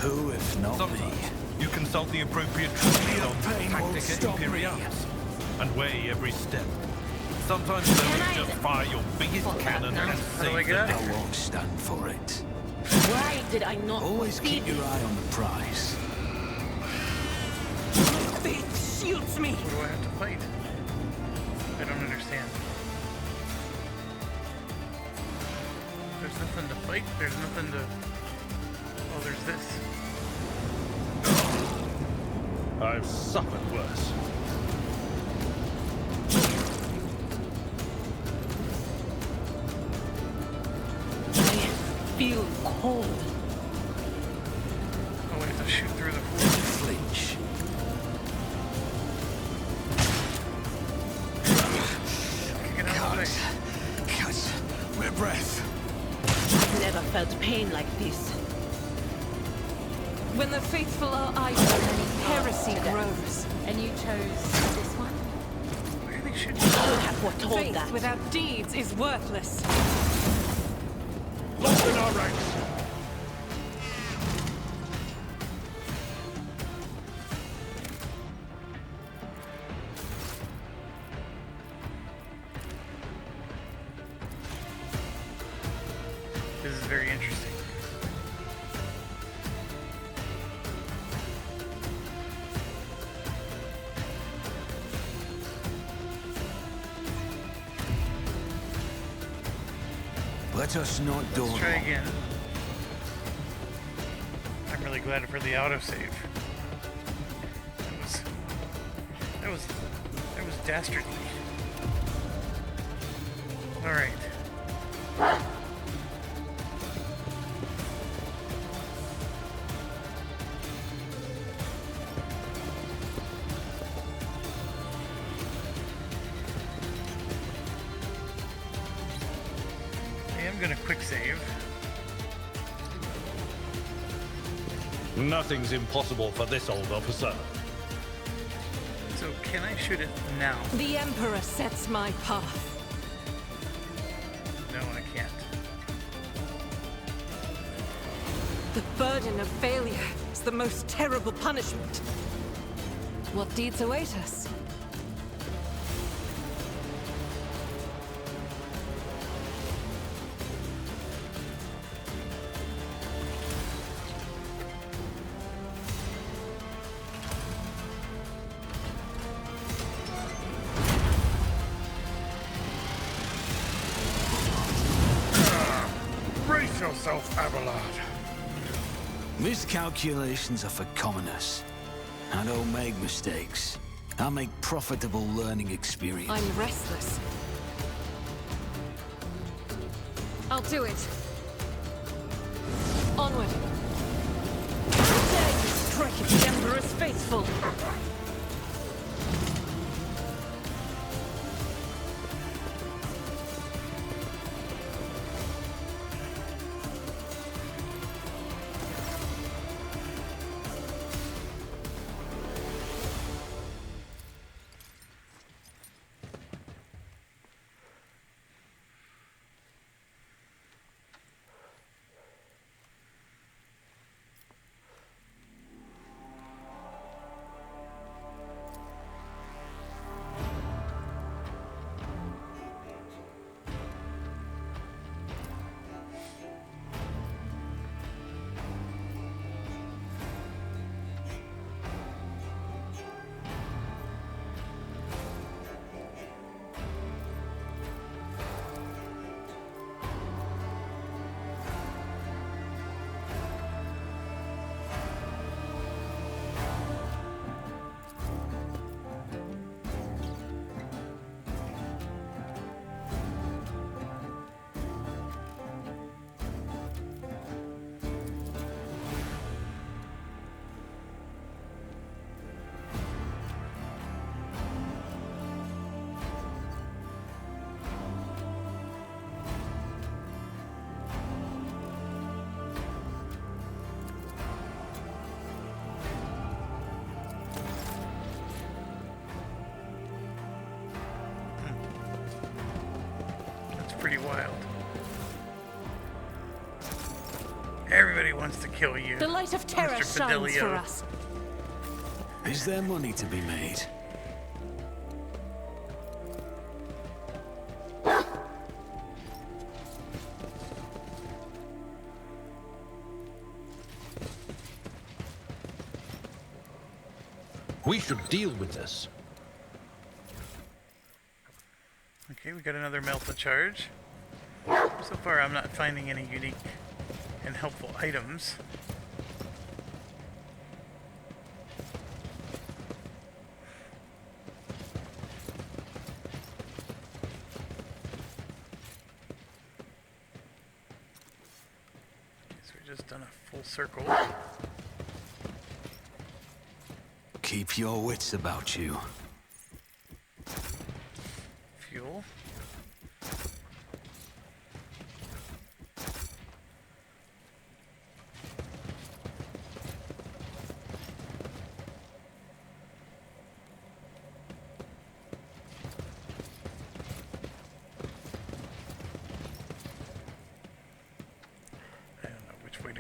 Speaker 2: Who, if not me?
Speaker 8: Sometimes you consult the appropriate training on
Speaker 2: pain won't
Speaker 8: Tactica
Speaker 2: stop me.
Speaker 8: Imperialis and weigh every step. Sometimes though,
Speaker 4: Can
Speaker 8: you
Speaker 4: I-
Speaker 8: just fire your biggest
Speaker 4: Fuck
Speaker 8: cannon
Speaker 4: that now.
Speaker 8: and
Speaker 1: How do I
Speaker 8: save
Speaker 1: get
Speaker 8: the
Speaker 1: out?
Speaker 2: I
Speaker 8: day.
Speaker 2: won't stand for it.
Speaker 4: Why did I not
Speaker 2: Always
Speaker 4: foresee
Speaker 2: keep your
Speaker 4: this?
Speaker 2: eye on the prize.
Speaker 3: It shoots me!
Speaker 1: What do I have to fight? I don't understand. There's nothing to fight. There's nothing to... Oh, there's this.
Speaker 6: I've suffered worse.
Speaker 4: I feel cold.
Speaker 1: Oh, I have to shoot through the floor.
Speaker 2: Flinch.
Speaker 1: Kick it out of the way.
Speaker 2: Catch my breath.
Speaker 4: I've never felt pain like this.
Speaker 3: When the faithful are idle, heresy grows.
Speaker 5: And you chose this one?
Speaker 1: Why are they shooting?
Speaker 4: You have foretold
Speaker 3: Faith
Speaker 4: that.
Speaker 3: without deeds is worthless.
Speaker 6: Lost in our ranks.
Speaker 1: This is very interesting.
Speaker 2: Let us not
Speaker 1: Let's
Speaker 2: dawdle.
Speaker 1: try again. I'm really glad for the autosave. That was dastardly. All right. I am gonna quick save.
Speaker 6: Nothing's impossible for this old officer.
Speaker 1: So can I shoot it now?
Speaker 3: The Emperor sets my path.
Speaker 1: No, I can't.
Speaker 3: The burden of failure is the most terrible punishment. What deeds await us?
Speaker 1: Brace yourself, Abelard.
Speaker 2: Miscalculations are for commoners. I don't make mistakes. I make profitable learning experience.
Speaker 3: I'm restless. I'll do it. Onward. Dare you strike at the Emperor's faithful.
Speaker 1: Pretty wild. Everybody wants to kill you.
Speaker 3: The light of terror
Speaker 1: Mr.
Speaker 3: shines
Speaker 1: Fidelio.
Speaker 3: for us.
Speaker 2: Is there money to be made?
Speaker 6: We should deal with this.
Speaker 1: Okay, we got another Melta charge. So far, I'm not finding any unique and helpful items. Okay, so we've just done a full circle.
Speaker 2: Keep your wits about you.
Speaker 1: Fuel.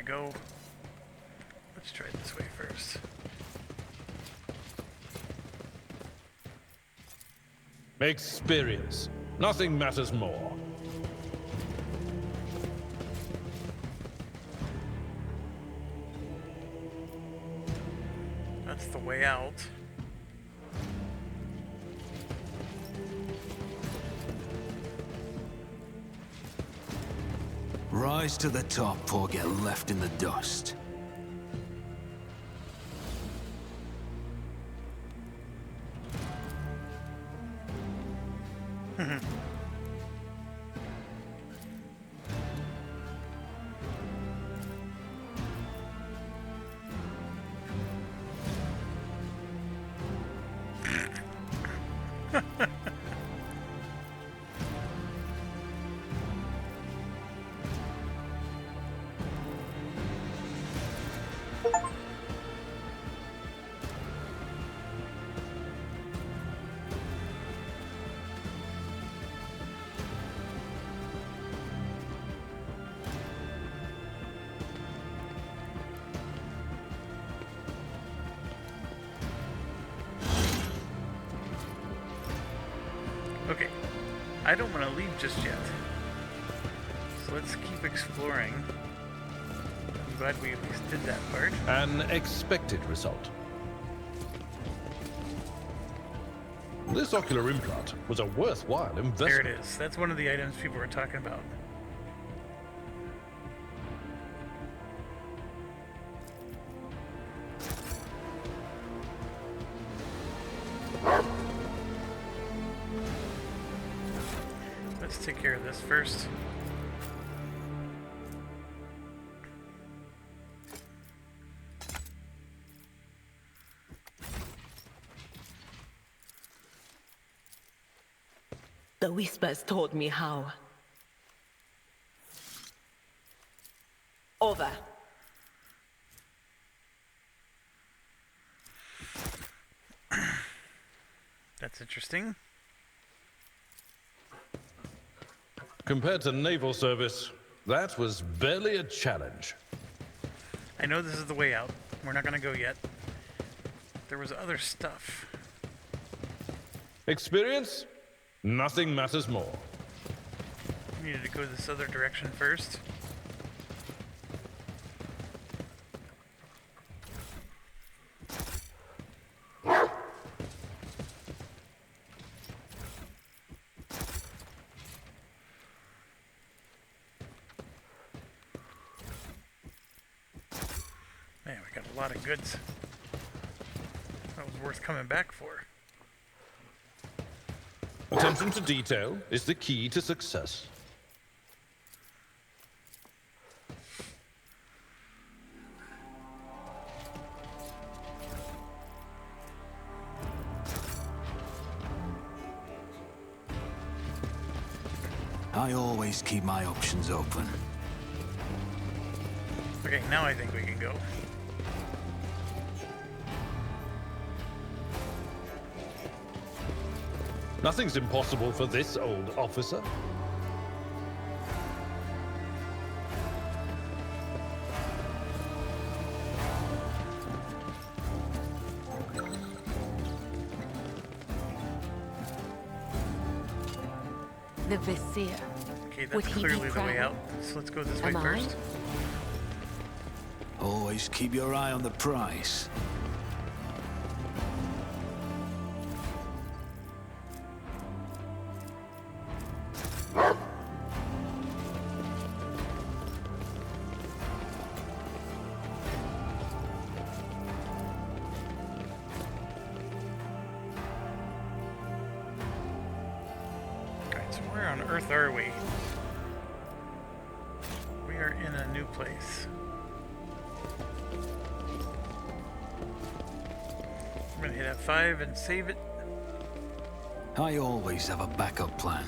Speaker 1: go. Let's try this way first.
Speaker 6: Experience. Nothing matters more.
Speaker 1: That's the way out.
Speaker 2: Rise to the top or get left in the dust.
Speaker 1: Okay, I don't want to leave just yet. So let's keep exploring. I'm glad we at least did that part.
Speaker 6: An expected result. This ocular implant was a worthwhile investment.
Speaker 1: There it is. That's one of the items people were talking about. Let's take care of this first.
Speaker 4: The whispers told me how. Over.
Speaker 1: That's interesting.
Speaker 6: Compared to naval service, that was barely a challenge.
Speaker 1: I know this is the way out. We're not gonna go yet. There was other stuff.
Speaker 6: Experience? Nothing matters more.
Speaker 1: We needed to go this other direction first. Man, we got a lot of goods. That was worth coming back for.
Speaker 6: Attention to detail is the key to success.
Speaker 2: I always keep my options open.
Speaker 1: Okay, now I think we can go.
Speaker 6: Nothing's impossible for this old officer.
Speaker 5: The Vizier.
Speaker 1: Okay,
Speaker 5: Would
Speaker 1: that's
Speaker 5: he be
Speaker 1: clearly the way
Speaker 5: proud?
Speaker 1: out. So let's go this way
Speaker 5: Am I?
Speaker 1: first.
Speaker 2: Always keep your eye on the prize.
Speaker 1: Alright, so where on earth are we? We are in a new place. I'm gonna hit F5 and save it.
Speaker 2: I always have a backup plan.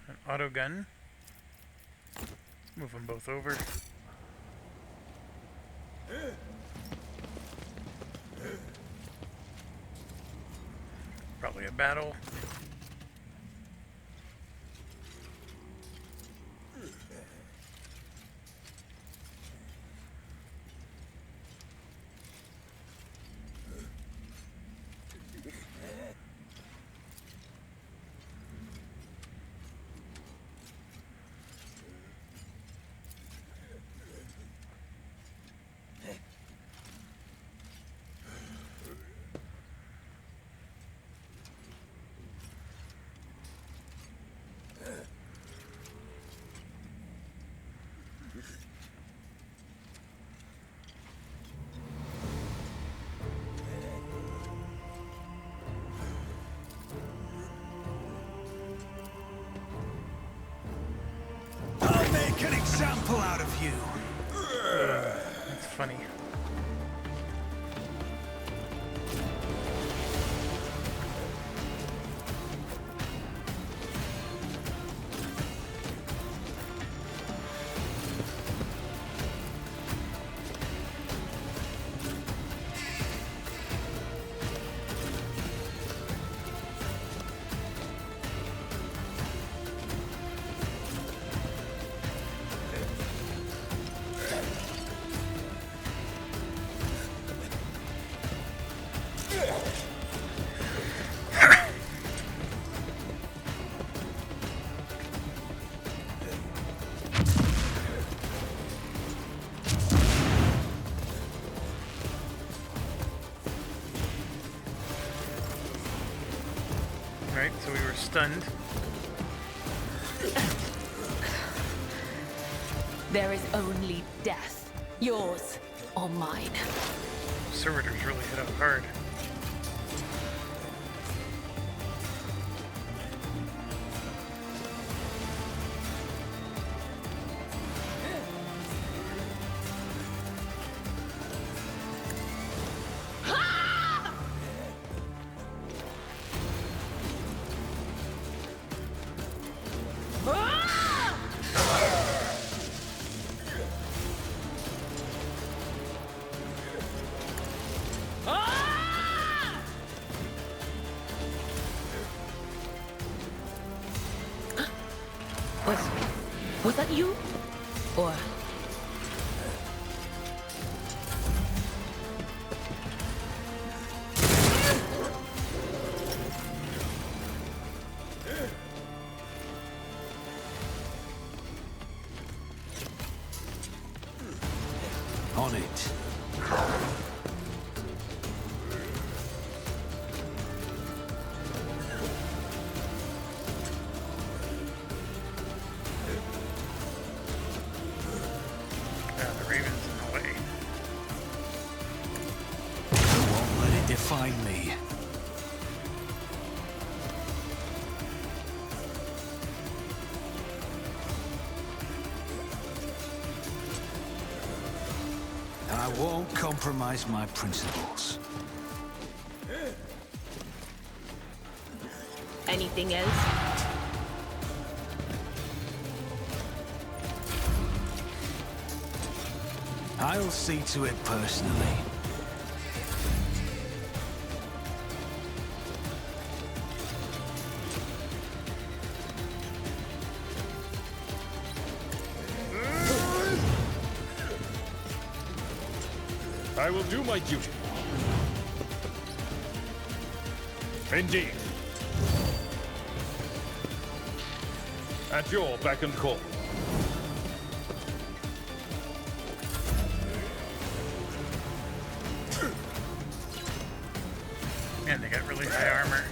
Speaker 1: An auto gun. Move them both over. Probably a battle.
Speaker 2: I'll make an example out of you.
Speaker 1: That's funny. Right, so we were stunned.
Speaker 5: There is only death. Yours or mine.
Speaker 1: Servitors really hit up hard.
Speaker 5: Was that you? Or...
Speaker 2: On it.
Speaker 1: The Raven's in the way.
Speaker 2: I won't let it define me. I won't compromise my principles.
Speaker 5: anything else?
Speaker 2: I'll see to it personally.
Speaker 6: I will do my duty. Indeed. At your beck and call.
Speaker 1: Man, they got really high armor.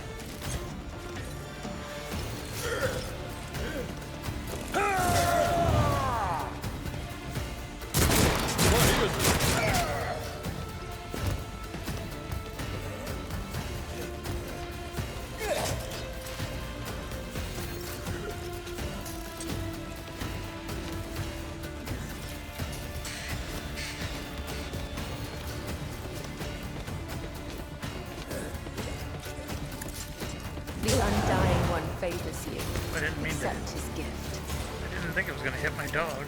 Speaker 5: The Undying One favors you.
Speaker 1: I didn't mean to.
Speaker 5: Accept his gift.
Speaker 1: I didn't think it was gonna hit my dog.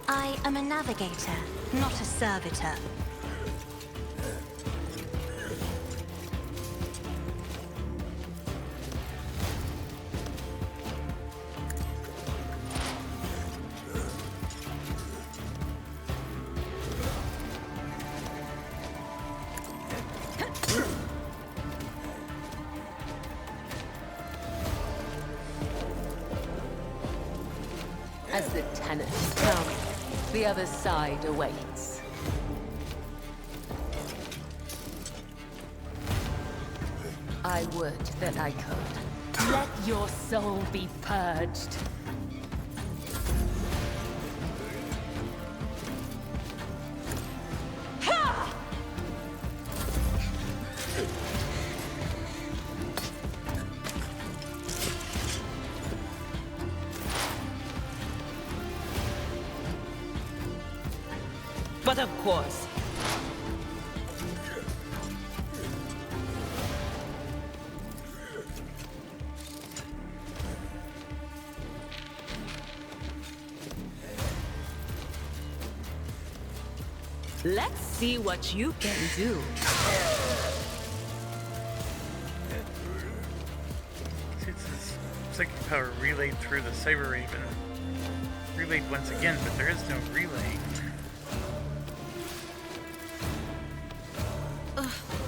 Speaker 9: I am a navigator, not a servitor.
Speaker 5: As the tenants come, the other side awaits. I would that I could. Let your soul be purged.
Speaker 3: But of course.
Speaker 4: Let's see what you can do.
Speaker 1: It's this psychic power relayed through the Saber Raven. Relayed once again, but there is no relay.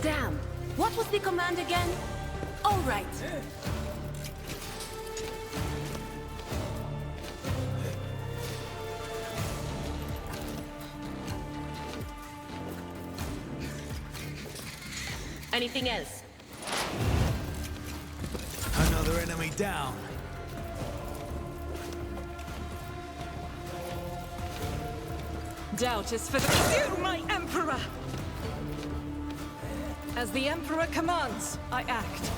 Speaker 4: Damn. What was the command again? All right. Anything else?
Speaker 2: Another enemy down.
Speaker 3: Doubt is for you, my Emperor! As the Emperor commands, I act.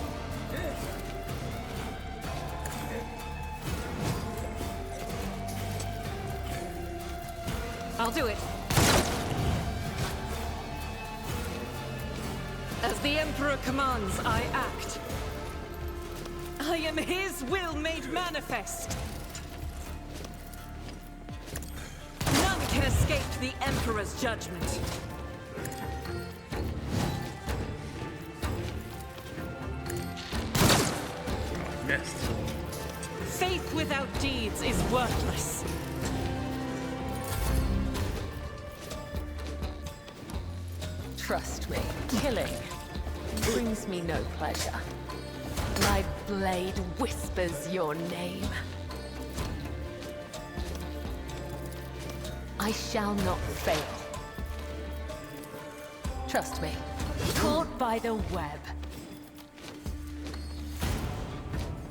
Speaker 3: I'll do it. As the Emperor commands, I act. I am his will made manifest. None can escape the Emperor's judgment.
Speaker 1: Missed.
Speaker 3: Faith without deeds is worthless.
Speaker 5: Trust me, killing brings me no pleasure. My blade whispers your name. I shall not fail. Trust me, caught by the web.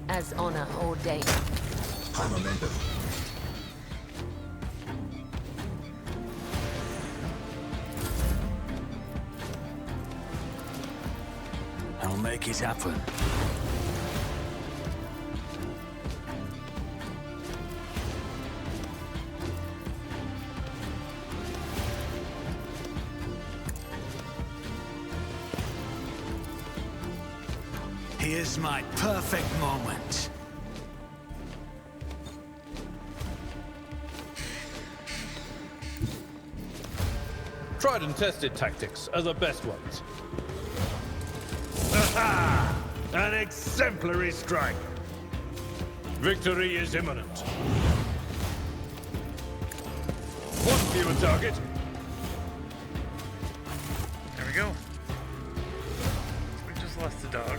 Speaker 5: As honor ordained.
Speaker 2: I'll make it happen. Here's my perfect moment.
Speaker 6: Tried and tested tactics are the best ones. Aha! An exemplary strike. Victory is imminent. One fewer target.
Speaker 1: There we go. We just lost the dog.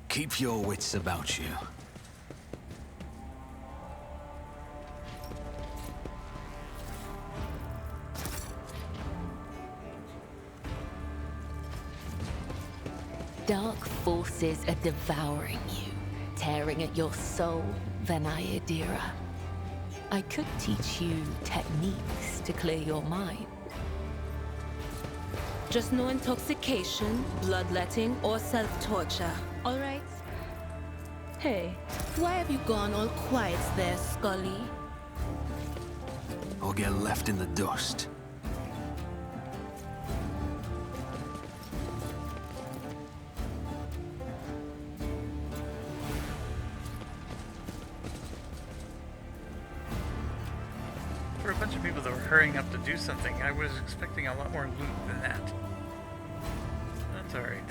Speaker 2: Keep your wits about you.
Speaker 5: Dark forces are devouring you, tearing at your soul, Venayadira. I could teach you techniques to clear your mind.
Speaker 4: Just no intoxication, bloodletting, or self-torture. All right? Hey, why have you gone all quiet there, Scully?
Speaker 2: Or get left in the dust.
Speaker 1: For a bunch of people that were hurrying up to do something, I was expecting a lot more loot than that. That's alright.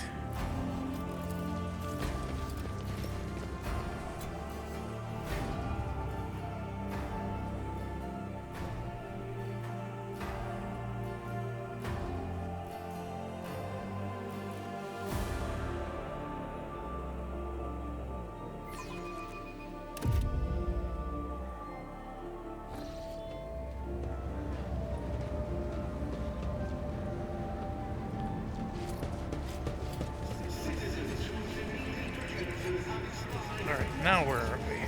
Speaker 1: Alright, now where are we?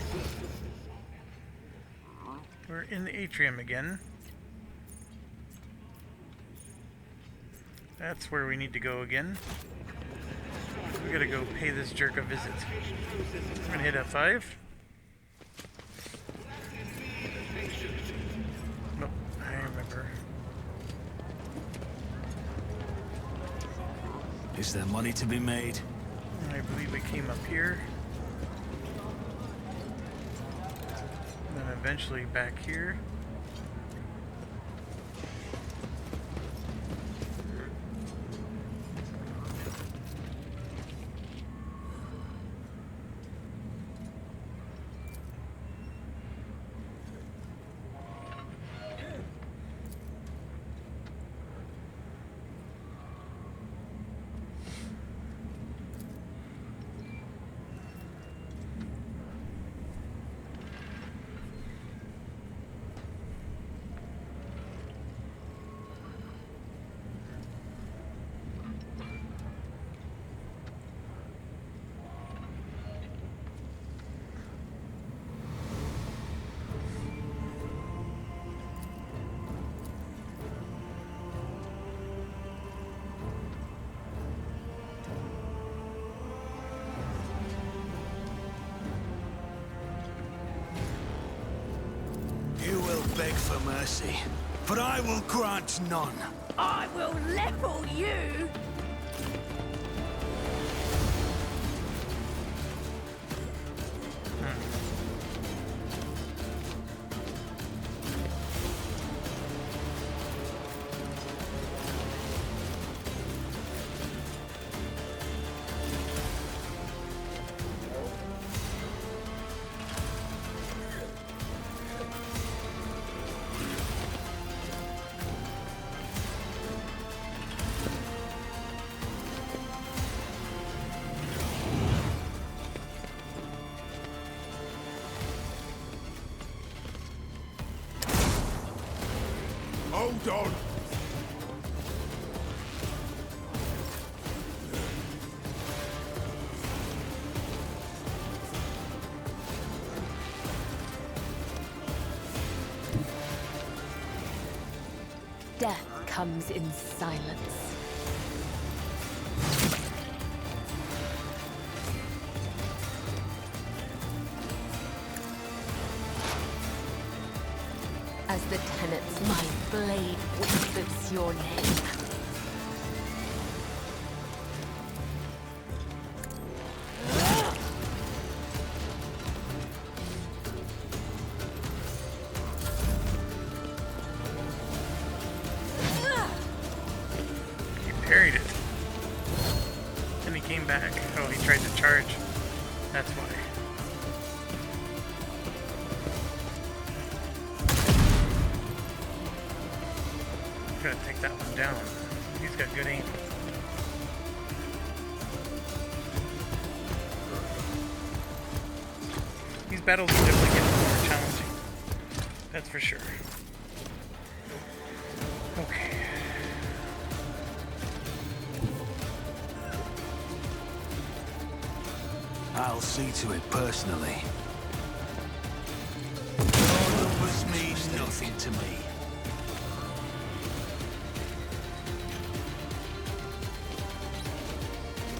Speaker 1: We're in the atrium again. That's where we need to go again. We gotta go pay this jerk a visit. I'm gonna hit F5. Nope, I remember.
Speaker 2: Is there money to be made?
Speaker 1: I believe we came up here. And then eventually back here.
Speaker 2: You will beg for mercy, but I will grant none.
Speaker 5: I will level you!
Speaker 6: Hold on!
Speaker 5: Death comes in silence. As the tenets, my blade whispers your name.
Speaker 1: He parried it. And he came back. Oh, he tried to charge. That's why. Gotta take that one down. He's got good aim. These battles are definitely getting more challenging. That's for sure. Okay.
Speaker 2: I'll see to it personally. Your numbers mean nothing to me.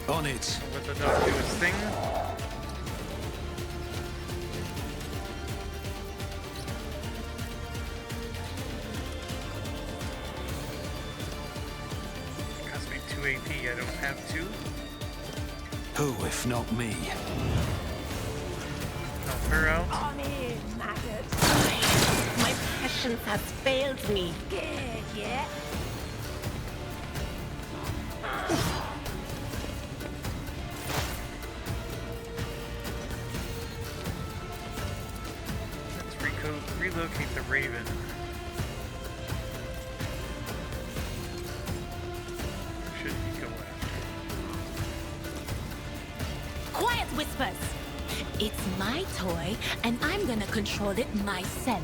Speaker 1: On it. Let the dog do his thing. 2 AP. I don't have 2.
Speaker 2: Who, if not me?
Speaker 1: Help her out.
Speaker 4: Come in, maggot. My patience has failed me. Good, yeah?
Speaker 1: Let's relocate the Raven. Should he go after?
Speaker 4: Quiet, Whispers! It's my toy, and I'm gonna control it myself.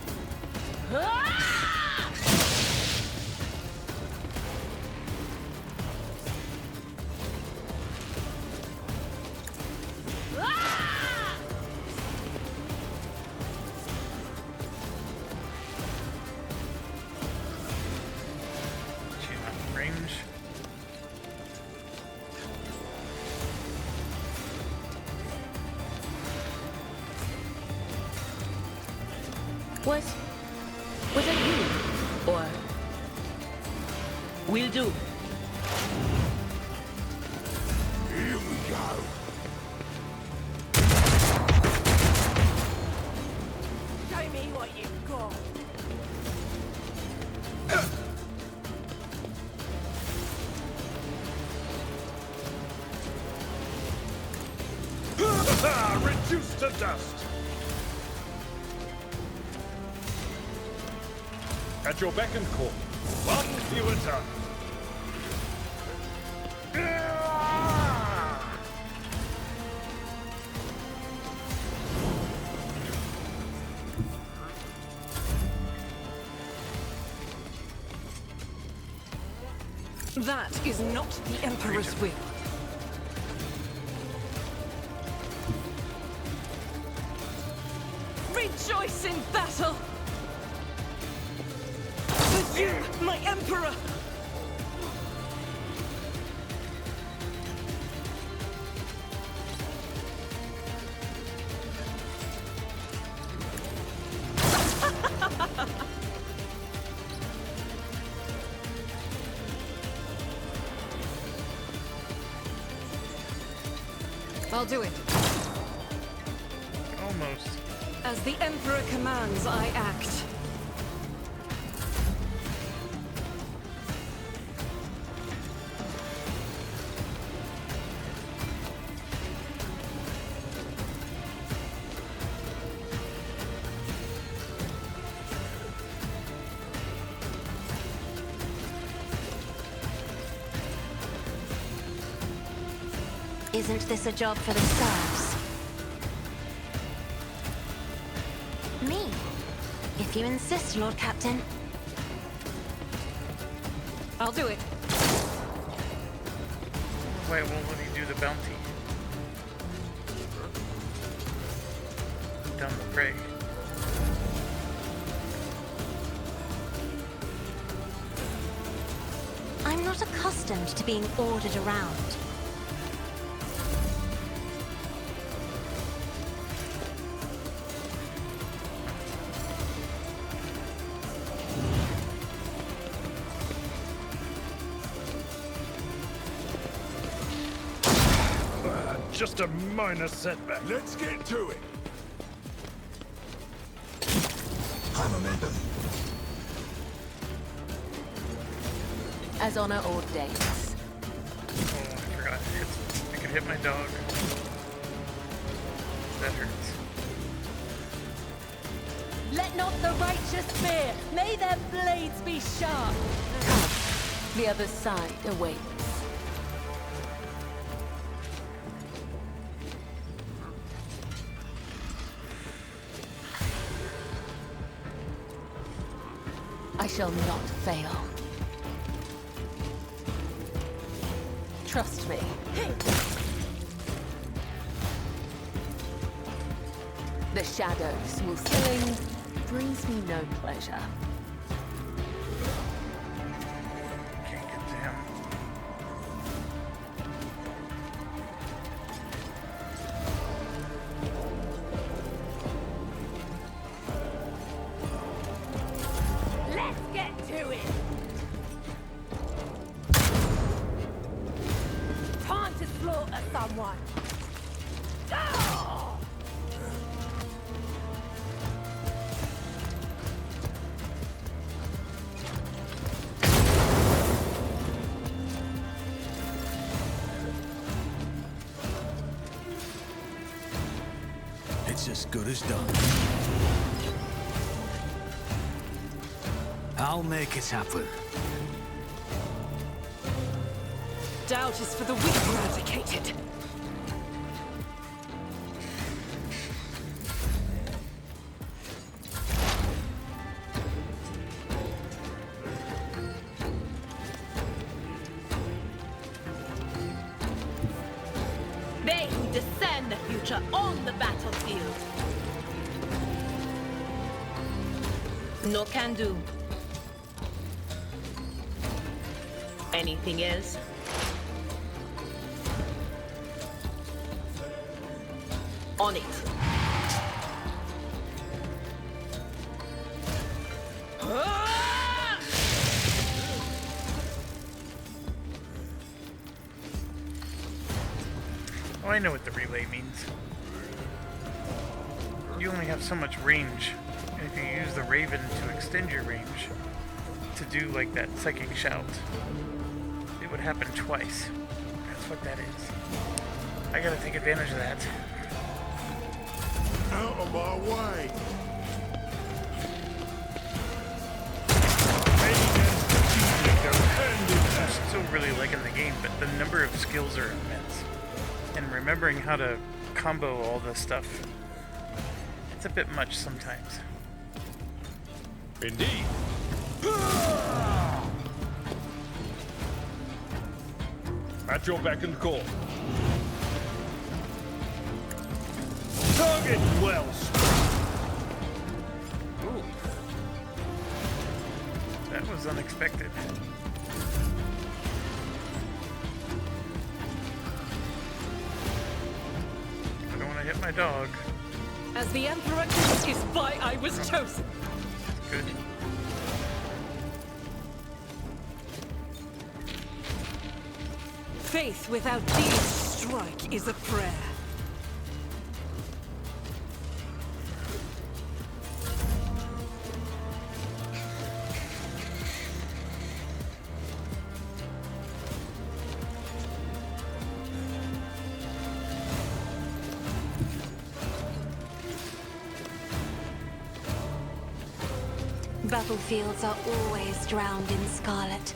Speaker 1: She not in range.
Speaker 5: Was it you? Or... Will do.
Speaker 2: Here we go.
Speaker 4: Show me what you've got.
Speaker 6: Reduced to dust! At your beck and call. One fewer time.
Speaker 3: That is not the Emperor's will. Rejoice in battle! For you, my Emperor! I'll do it.
Speaker 1: Almost.
Speaker 3: As the Emperor commands, I act.
Speaker 9: Isn't this a job for the serfs? Me? If you insist, Lord Captain.
Speaker 3: I'll do it.
Speaker 1: Why won't let me do the bounty? Down the prey.
Speaker 9: I'm not accustomed to being ordered around.
Speaker 6: Just a minor setback.
Speaker 2: Let's get to it. I'm a member.
Speaker 5: As honor ordains.
Speaker 1: Oh, I forgot to hit. I could hit my dog. That hurts.
Speaker 5: Let not the righteous fear. May their blades be sharp. Come, the other side awaits. I shall not fail. Trust me. The shadows will killing brings me no pleasure.
Speaker 1: Can't get to him.
Speaker 4: Let's get to it!
Speaker 3: someone!
Speaker 2: It's as good as done. I'll make it happen.
Speaker 3: Doubt is for the weak eradicated.
Speaker 4: They who discern the future own the battlefield. No can do. Anything else? On it.
Speaker 1: Oh, I know what the relay means. You only have so much range, and if you use the Raven to extend your range, to do like that psychic shout, it would happen twice. That's what that is. I gotta take advantage of that.
Speaker 7: Out of my way!
Speaker 1: I'm still really liking the game, but the number of skills are immense. And remembering how to combo all this stuff, it's a bit much sometimes.
Speaker 6: Indeed. At your beck and call. Target well struck.
Speaker 1: Ooh. That was unexpected. I don't want to hit my dog.
Speaker 3: As the Emperor is why I was chosen.
Speaker 1: Good.
Speaker 3: Faith without deed strike is a prayer.
Speaker 9: Battlefields are always drowned in scarlet.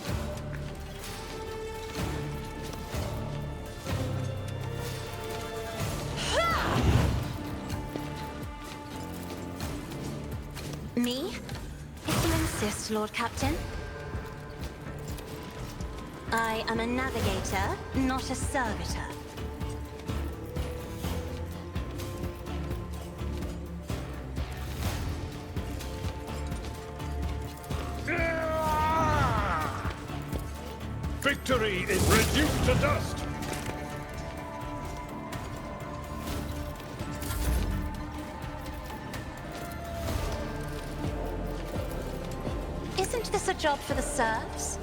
Speaker 9: Me? If you insist, Lord Captain. I am a navigator, not a servitor.
Speaker 6: Victory is reduced to dust.
Speaker 9: Isn't this a job for the serfs?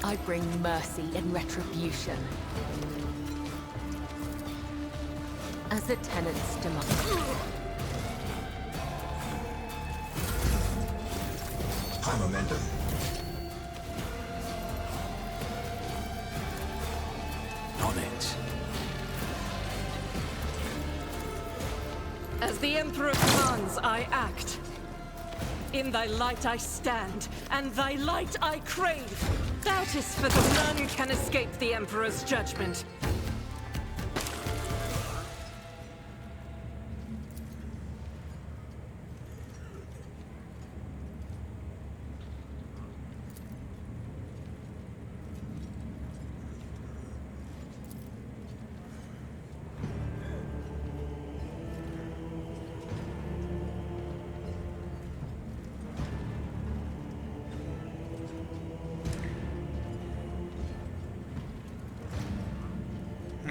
Speaker 5: I bring mercy and retribution. As the tenants demand.
Speaker 10: High momentum.
Speaker 2: On it.
Speaker 3: As the Emperor commands, I act. In thy light I stand, and thy light I crave. Doubt is for the none can escape the Emperor's judgment.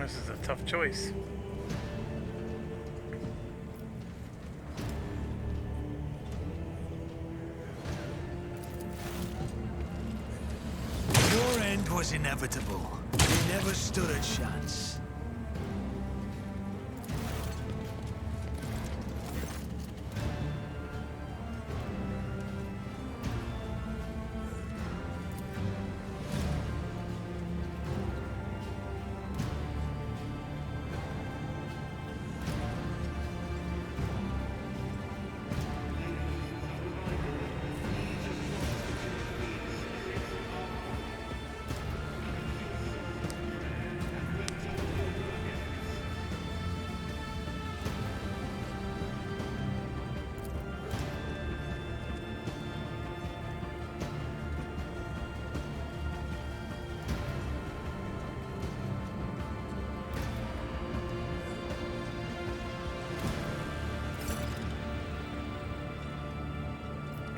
Speaker 1: This is a tough choice.
Speaker 2: Your end was inevitable. You never stood a chance.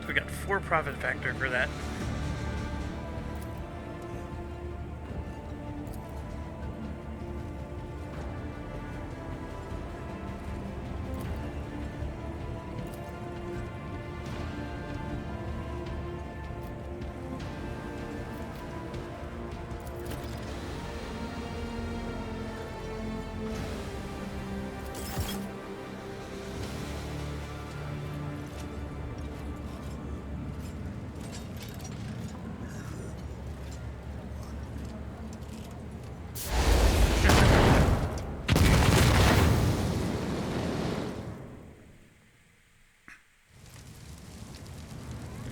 Speaker 1: We got 4 profit factor for that.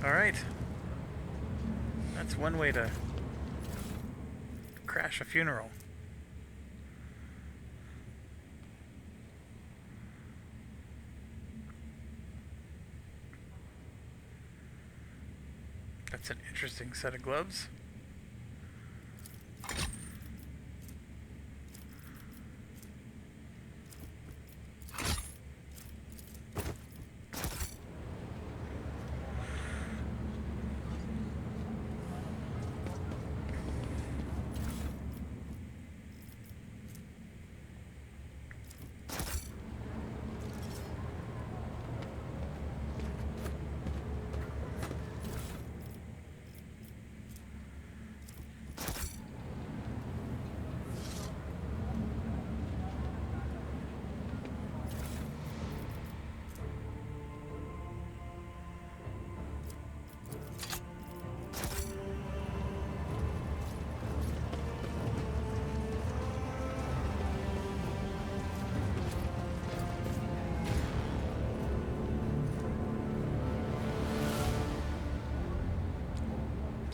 Speaker 1: Alright. That's one way to crash a funeral. That's an interesting set of gloves.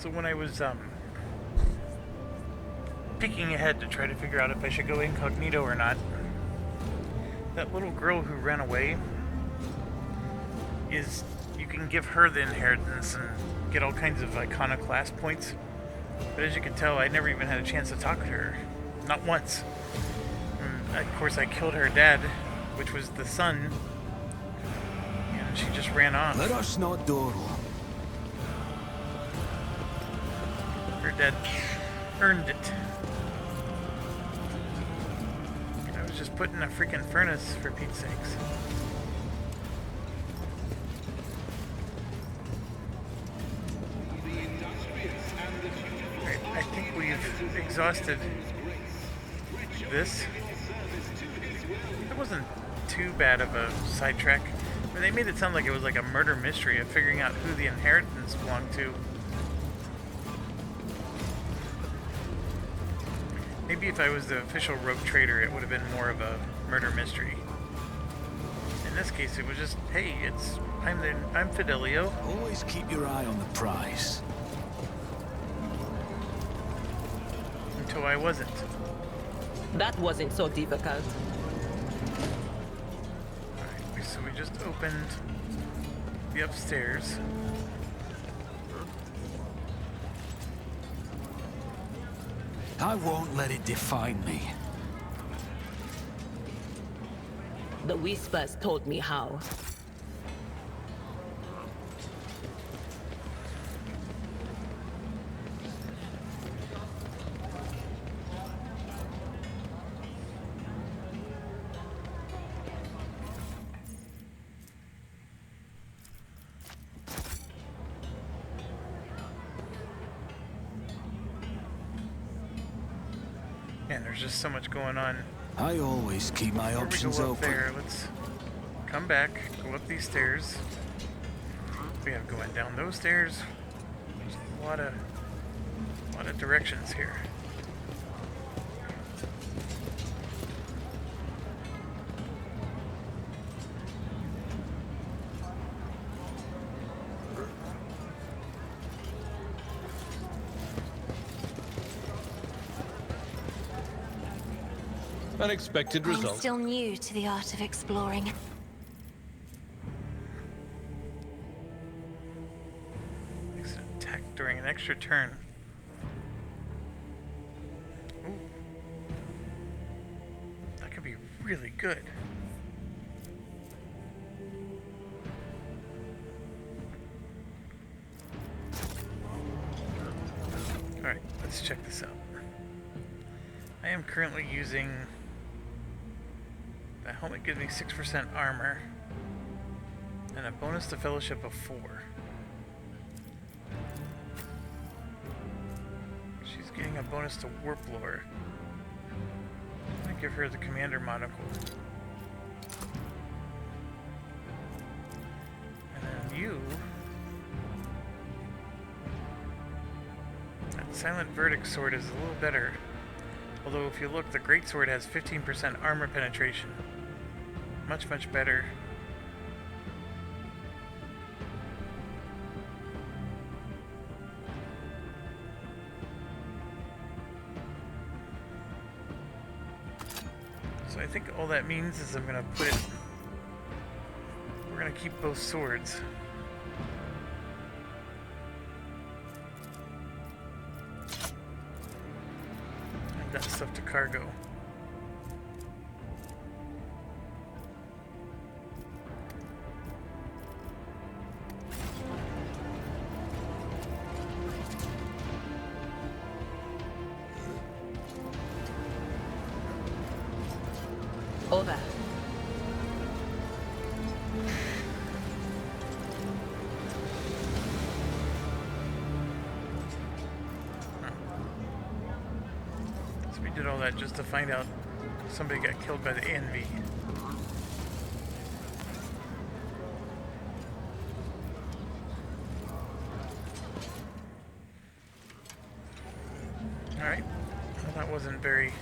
Speaker 1: So when I was picking ahead to try to figure out if I should go incognito or not, that little girl who ran away is, you can give her the inheritance and get all kinds of iconoclast points. But as you can tell, I never even had a chance to talk to her. Not once. And of course I killed her dad, which was the son, and she just ran off.
Speaker 2: Let us not dawdle.
Speaker 1: Her dad earned it. I was just put in a freaking furnace, for Pete's sakes. Right, I think we've exhausted this. It wasn't too bad of a sidetrack. I mean, they made it sound like it was like a murder mystery of figuring out who the inheritance belonged to. Maybe if I was the official rogue trader, it would have been more of a murder mystery. In this case, it was just, hey, I'm Fidelio.
Speaker 2: Always keep your eye on the prize.
Speaker 1: Until I wasn't.
Speaker 11: That wasn't so difficult.
Speaker 1: Alright, so we just opened the upstairs.
Speaker 2: I won't let it define me.
Speaker 11: The whispers told me how.
Speaker 1: Man, there's just so much going on.
Speaker 2: I always keep my
Speaker 1: Before we
Speaker 2: options
Speaker 1: go up
Speaker 2: open.
Speaker 1: there, let's come back, go up these stairs. We have going down those stairs. There's a lot of directions here.
Speaker 6: Unexpected
Speaker 9: I'm
Speaker 6: result.
Speaker 9: still new to the art of exploring.
Speaker 1: Makes an attack during an extra turn. Ooh. That could be really good. Alright, let's check this out. I am currently using... The helmet gives me 6% armor and a bonus to fellowship of 4. She's getting a bonus to warp lore. I'm gonna give her the commander monocle. And then you... That silent verdict sword is a little better. Although if you look, the greatsword has 15% armor penetration. Much better. So I think all that means is I'm gonna put it... We're gonna keep both swords. I've got stuff to cargo.
Speaker 11: Over.
Speaker 1: So we did all that just to find out somebody got killed by the envy. Alright. Well, that wasn't very...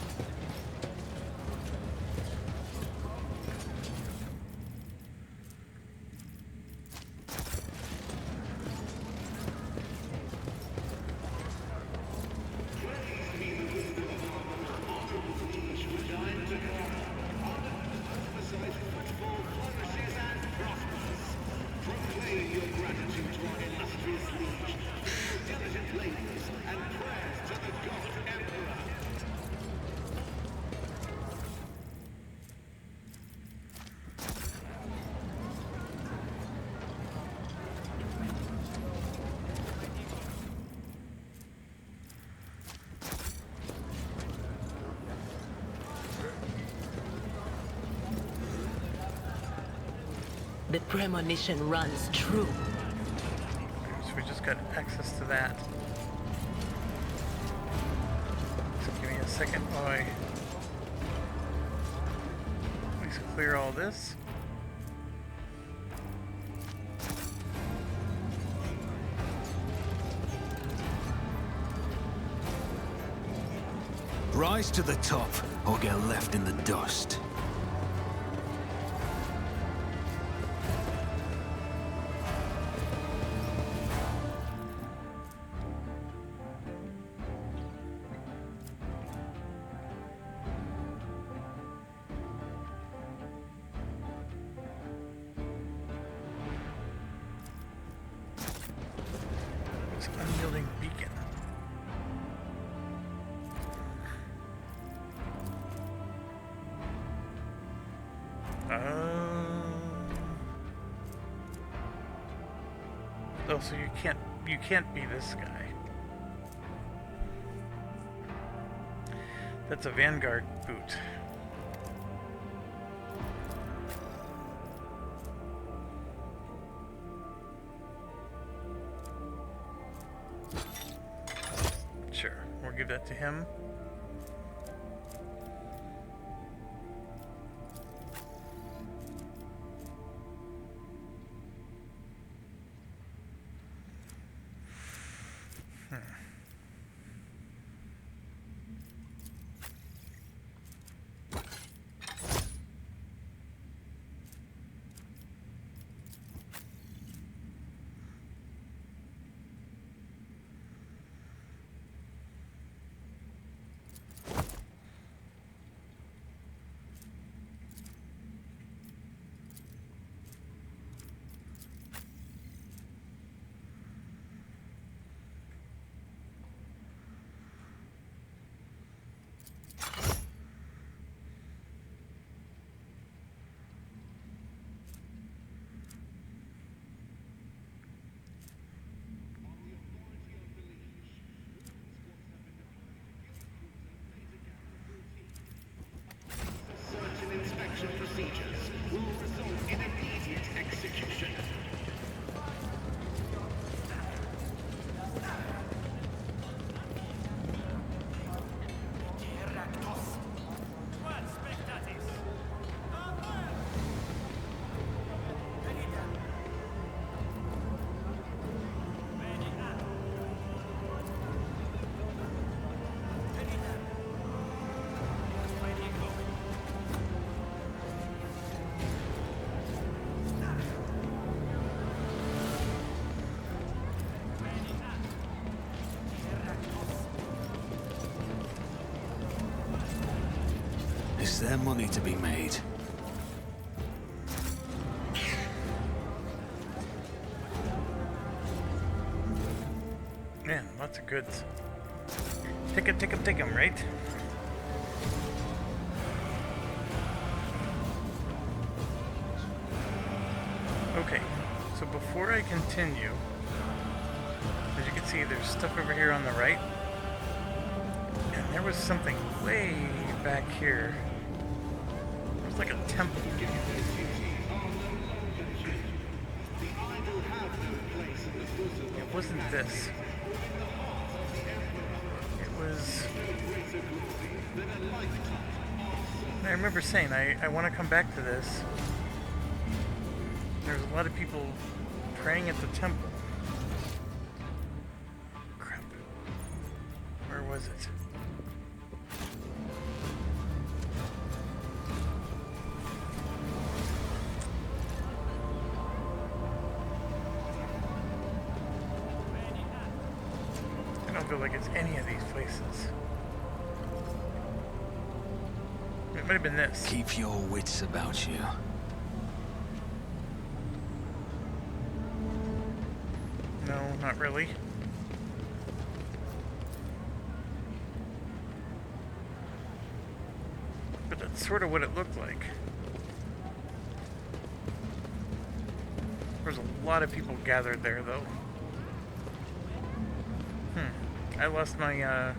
Speaker 7: Proclaim your gratitude to our illustrious liege, diligent ladies, and prayers to the God Emperor.
Speaker 11: The premonition runs true.
Speaker 1: So we just got access to that. So give me a second while I please clear all this.
Speaker 2: Rise to the top, or get left in the dust.
Speaker 1: It's unyielding beacon. Oh, so you can't be this guy. That's a Vanguard boot. Sure, we'll give that to him.
Speaker 2: Is there money to be made?
Speaker 1: Man, lots of goods. Take 'em, right? Okay, so before I continue, as you can see, there's stuff over here on the right. And there was something way back here. It was like a temple. It wasn't this. It was... I remember saying, I want to come back to this. There's a lot of people praying at the temple. Crap. Where was it? I don't feel like it's any of these places. It might have been this.
Speaker 2: Keep your wits about you.
Speaker 1: No, not really. But that's sort of what it looked like. There's a lot of people gathered there, though. I lost my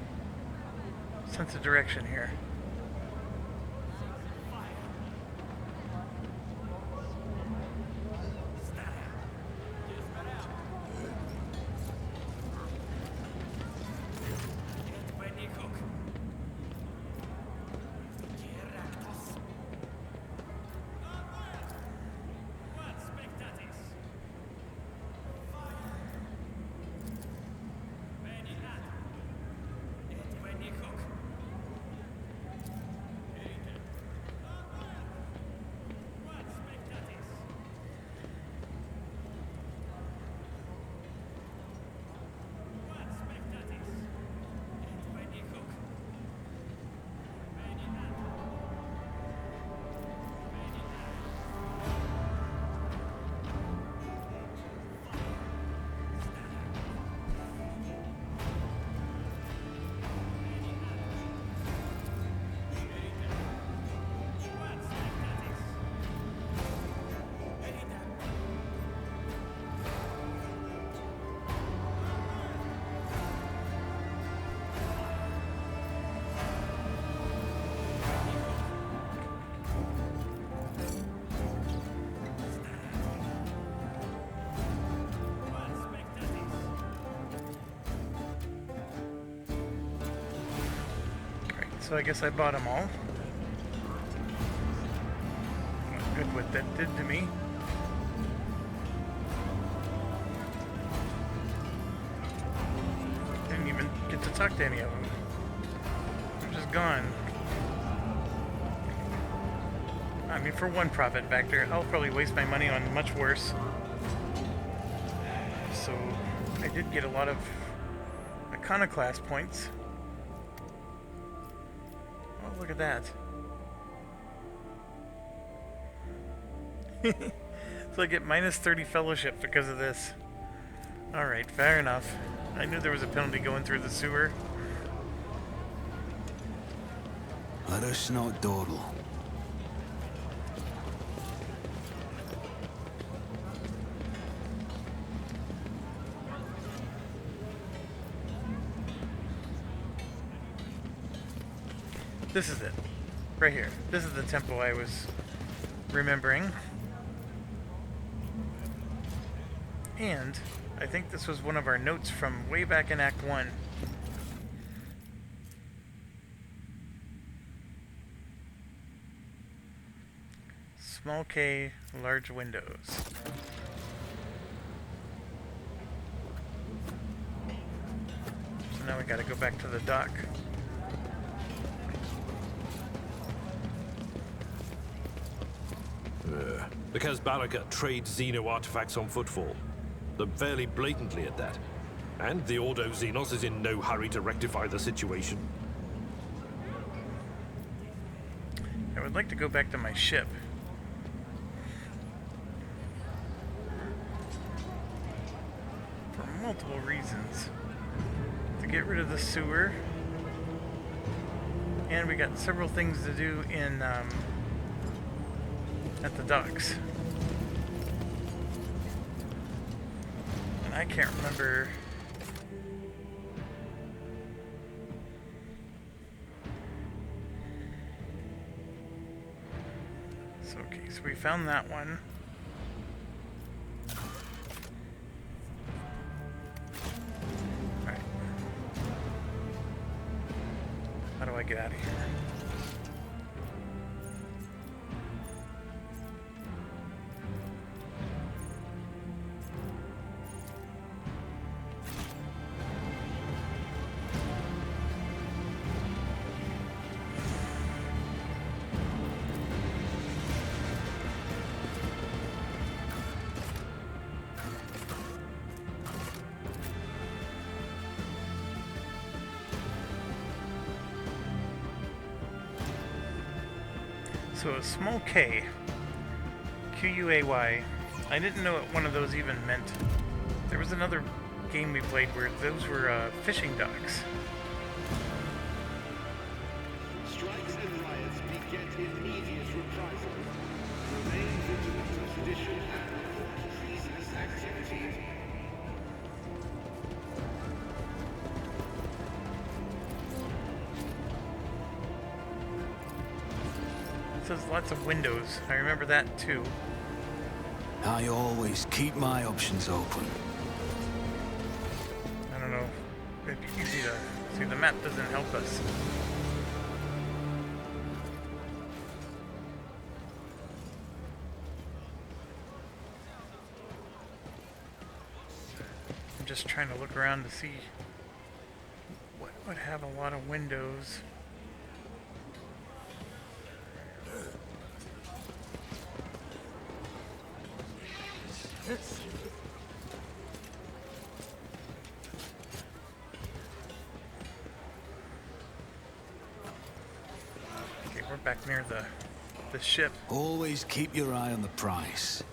Speaker 1: sense of direction here. So I guess I bought them all. Not good what that did to me. Didn't even get to talk to any of them. They're just gone. I mean, for one profit factor, I'll probably waste my money on much worse. So I did get a lot of iconoclast points. Look at that. So I get minus 30 fellowship because of this. Alright, fair enough. I knew there was a penalty going through the sewer.
Speaker 2: Let us not dawdle.
Speaker 1: This is it. Right here. This is the temple I was remembering. And I think this was one of our notes from way back in Act 1. Small K, large windows. So now we gotta go back to the dock.
Speaker 6: Because Baraka trades Xeno artifacts on Footfall. Them fairly blatantly at that. And the Ordo Xenos is in no hurry to rectify the situation.
Speaker 1: I would like to go back to my ship. For multiple reasons. To get rid of the sewer. And we got several things to do in at the docks. And I can't remember. So okay, so we found that one. Alright. How do I get out of here? So a small K, Q-U-A-Y, I didn't know what one of those even meant. There was another game we played where those were fishing docks.
Speaker 7: Strikes and riots beget immediate reprisal. Remain vigilant to tradition and report treasonous activity.
Speaker 1: It says lots of windows. I remember that too.
Speaker 2: I always keep my options open.
Speaker 1: I don't know. It'd be easy to see. The map doesn't help us. I'm just trying to look around to see what would have a lot of windows. Okay, we're back near the ship.
Speaker 2: Always keep your eye on the prize.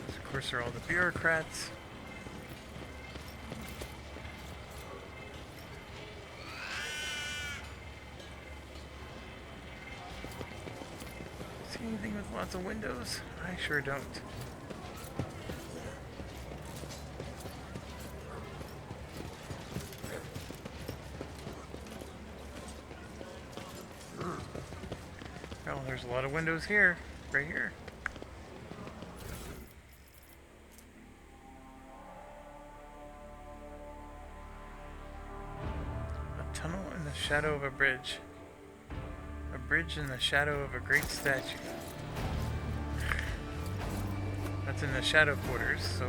Speaker 1: Of course, are all the bureaucrats. See anything with lots of windows? I sure don't. Oh, there's a lot of windows here, right here. A tunnel in the shadow of a bridge. A bridge in the shadow of a great statue. That's in the shadow quarters, so...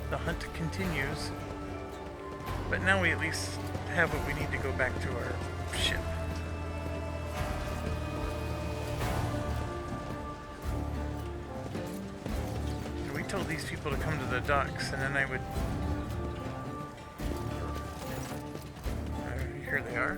Speaker 1: The hunt continues. But now we at least have what we need to go back to our ship. And we told these people to come to the docks, and then I would... Here they are.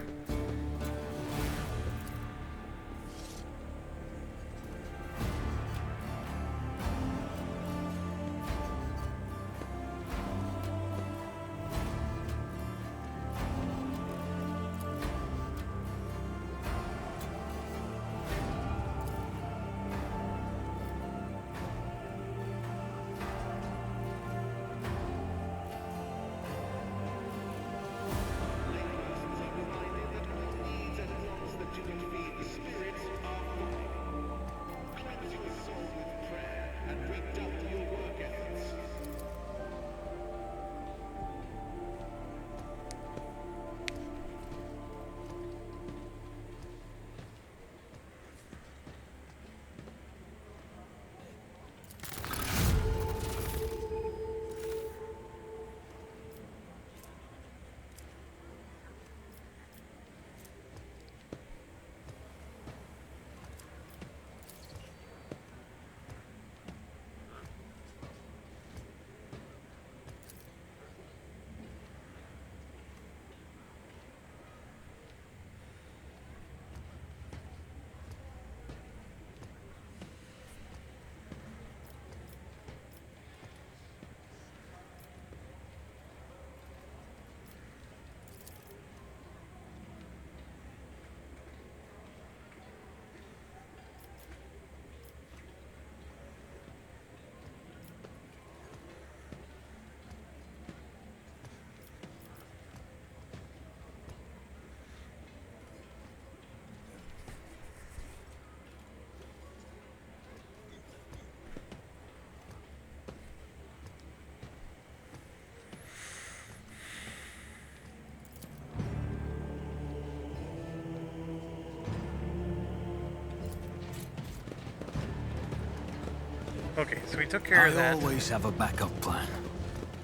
Speaker 1: Okay, so we took care of
Speaker 2: I
Speaker 1: that.
Speaker 2: always have a backup plan.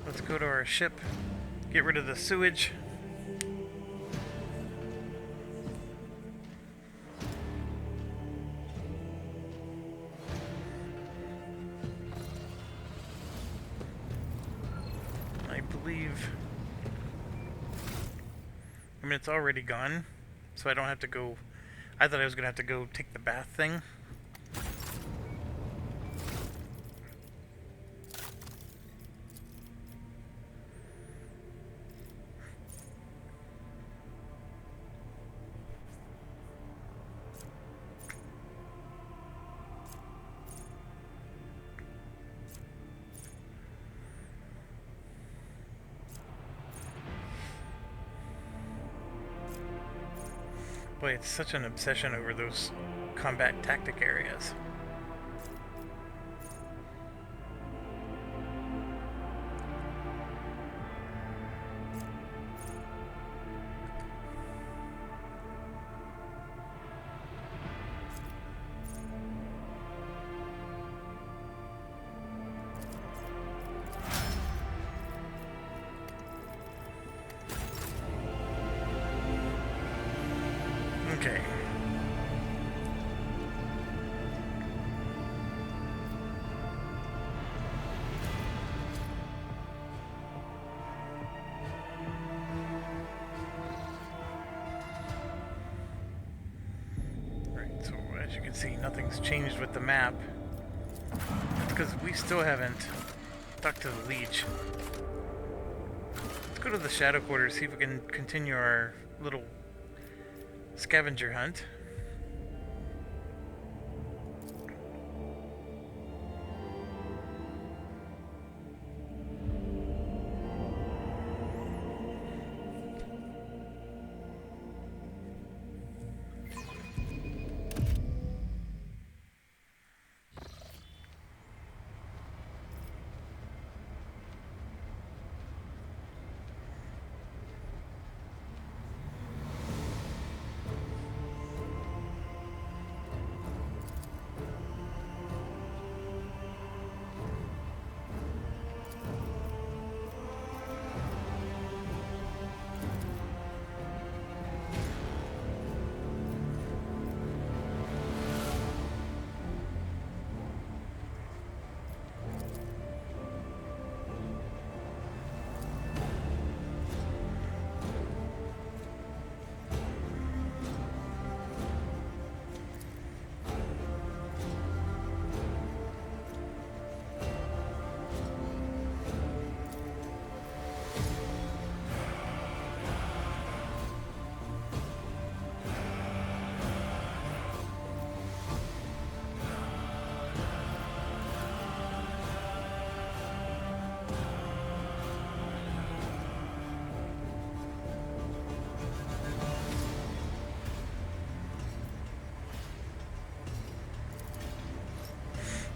Speaker 1: Let's go to our ship. Get rid of the sewage. I believe... I mean, it's already gone, so I don't have to go... I thought I was going to have to go take the bath thing. Boy, it's such an obsession over those combat tactic areas. Okay. Right, so as you can see, nothing's changed with the map. That's because we still haven't stuck to the leech. Let's go to the Shadow Quarters, see if we can continue our little scavenger hunt.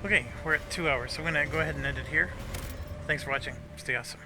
Speaker 1: Okay, we're at 2 hours, so I'm gonna go ahead and end it here. Thanks for watching. Stay awesome.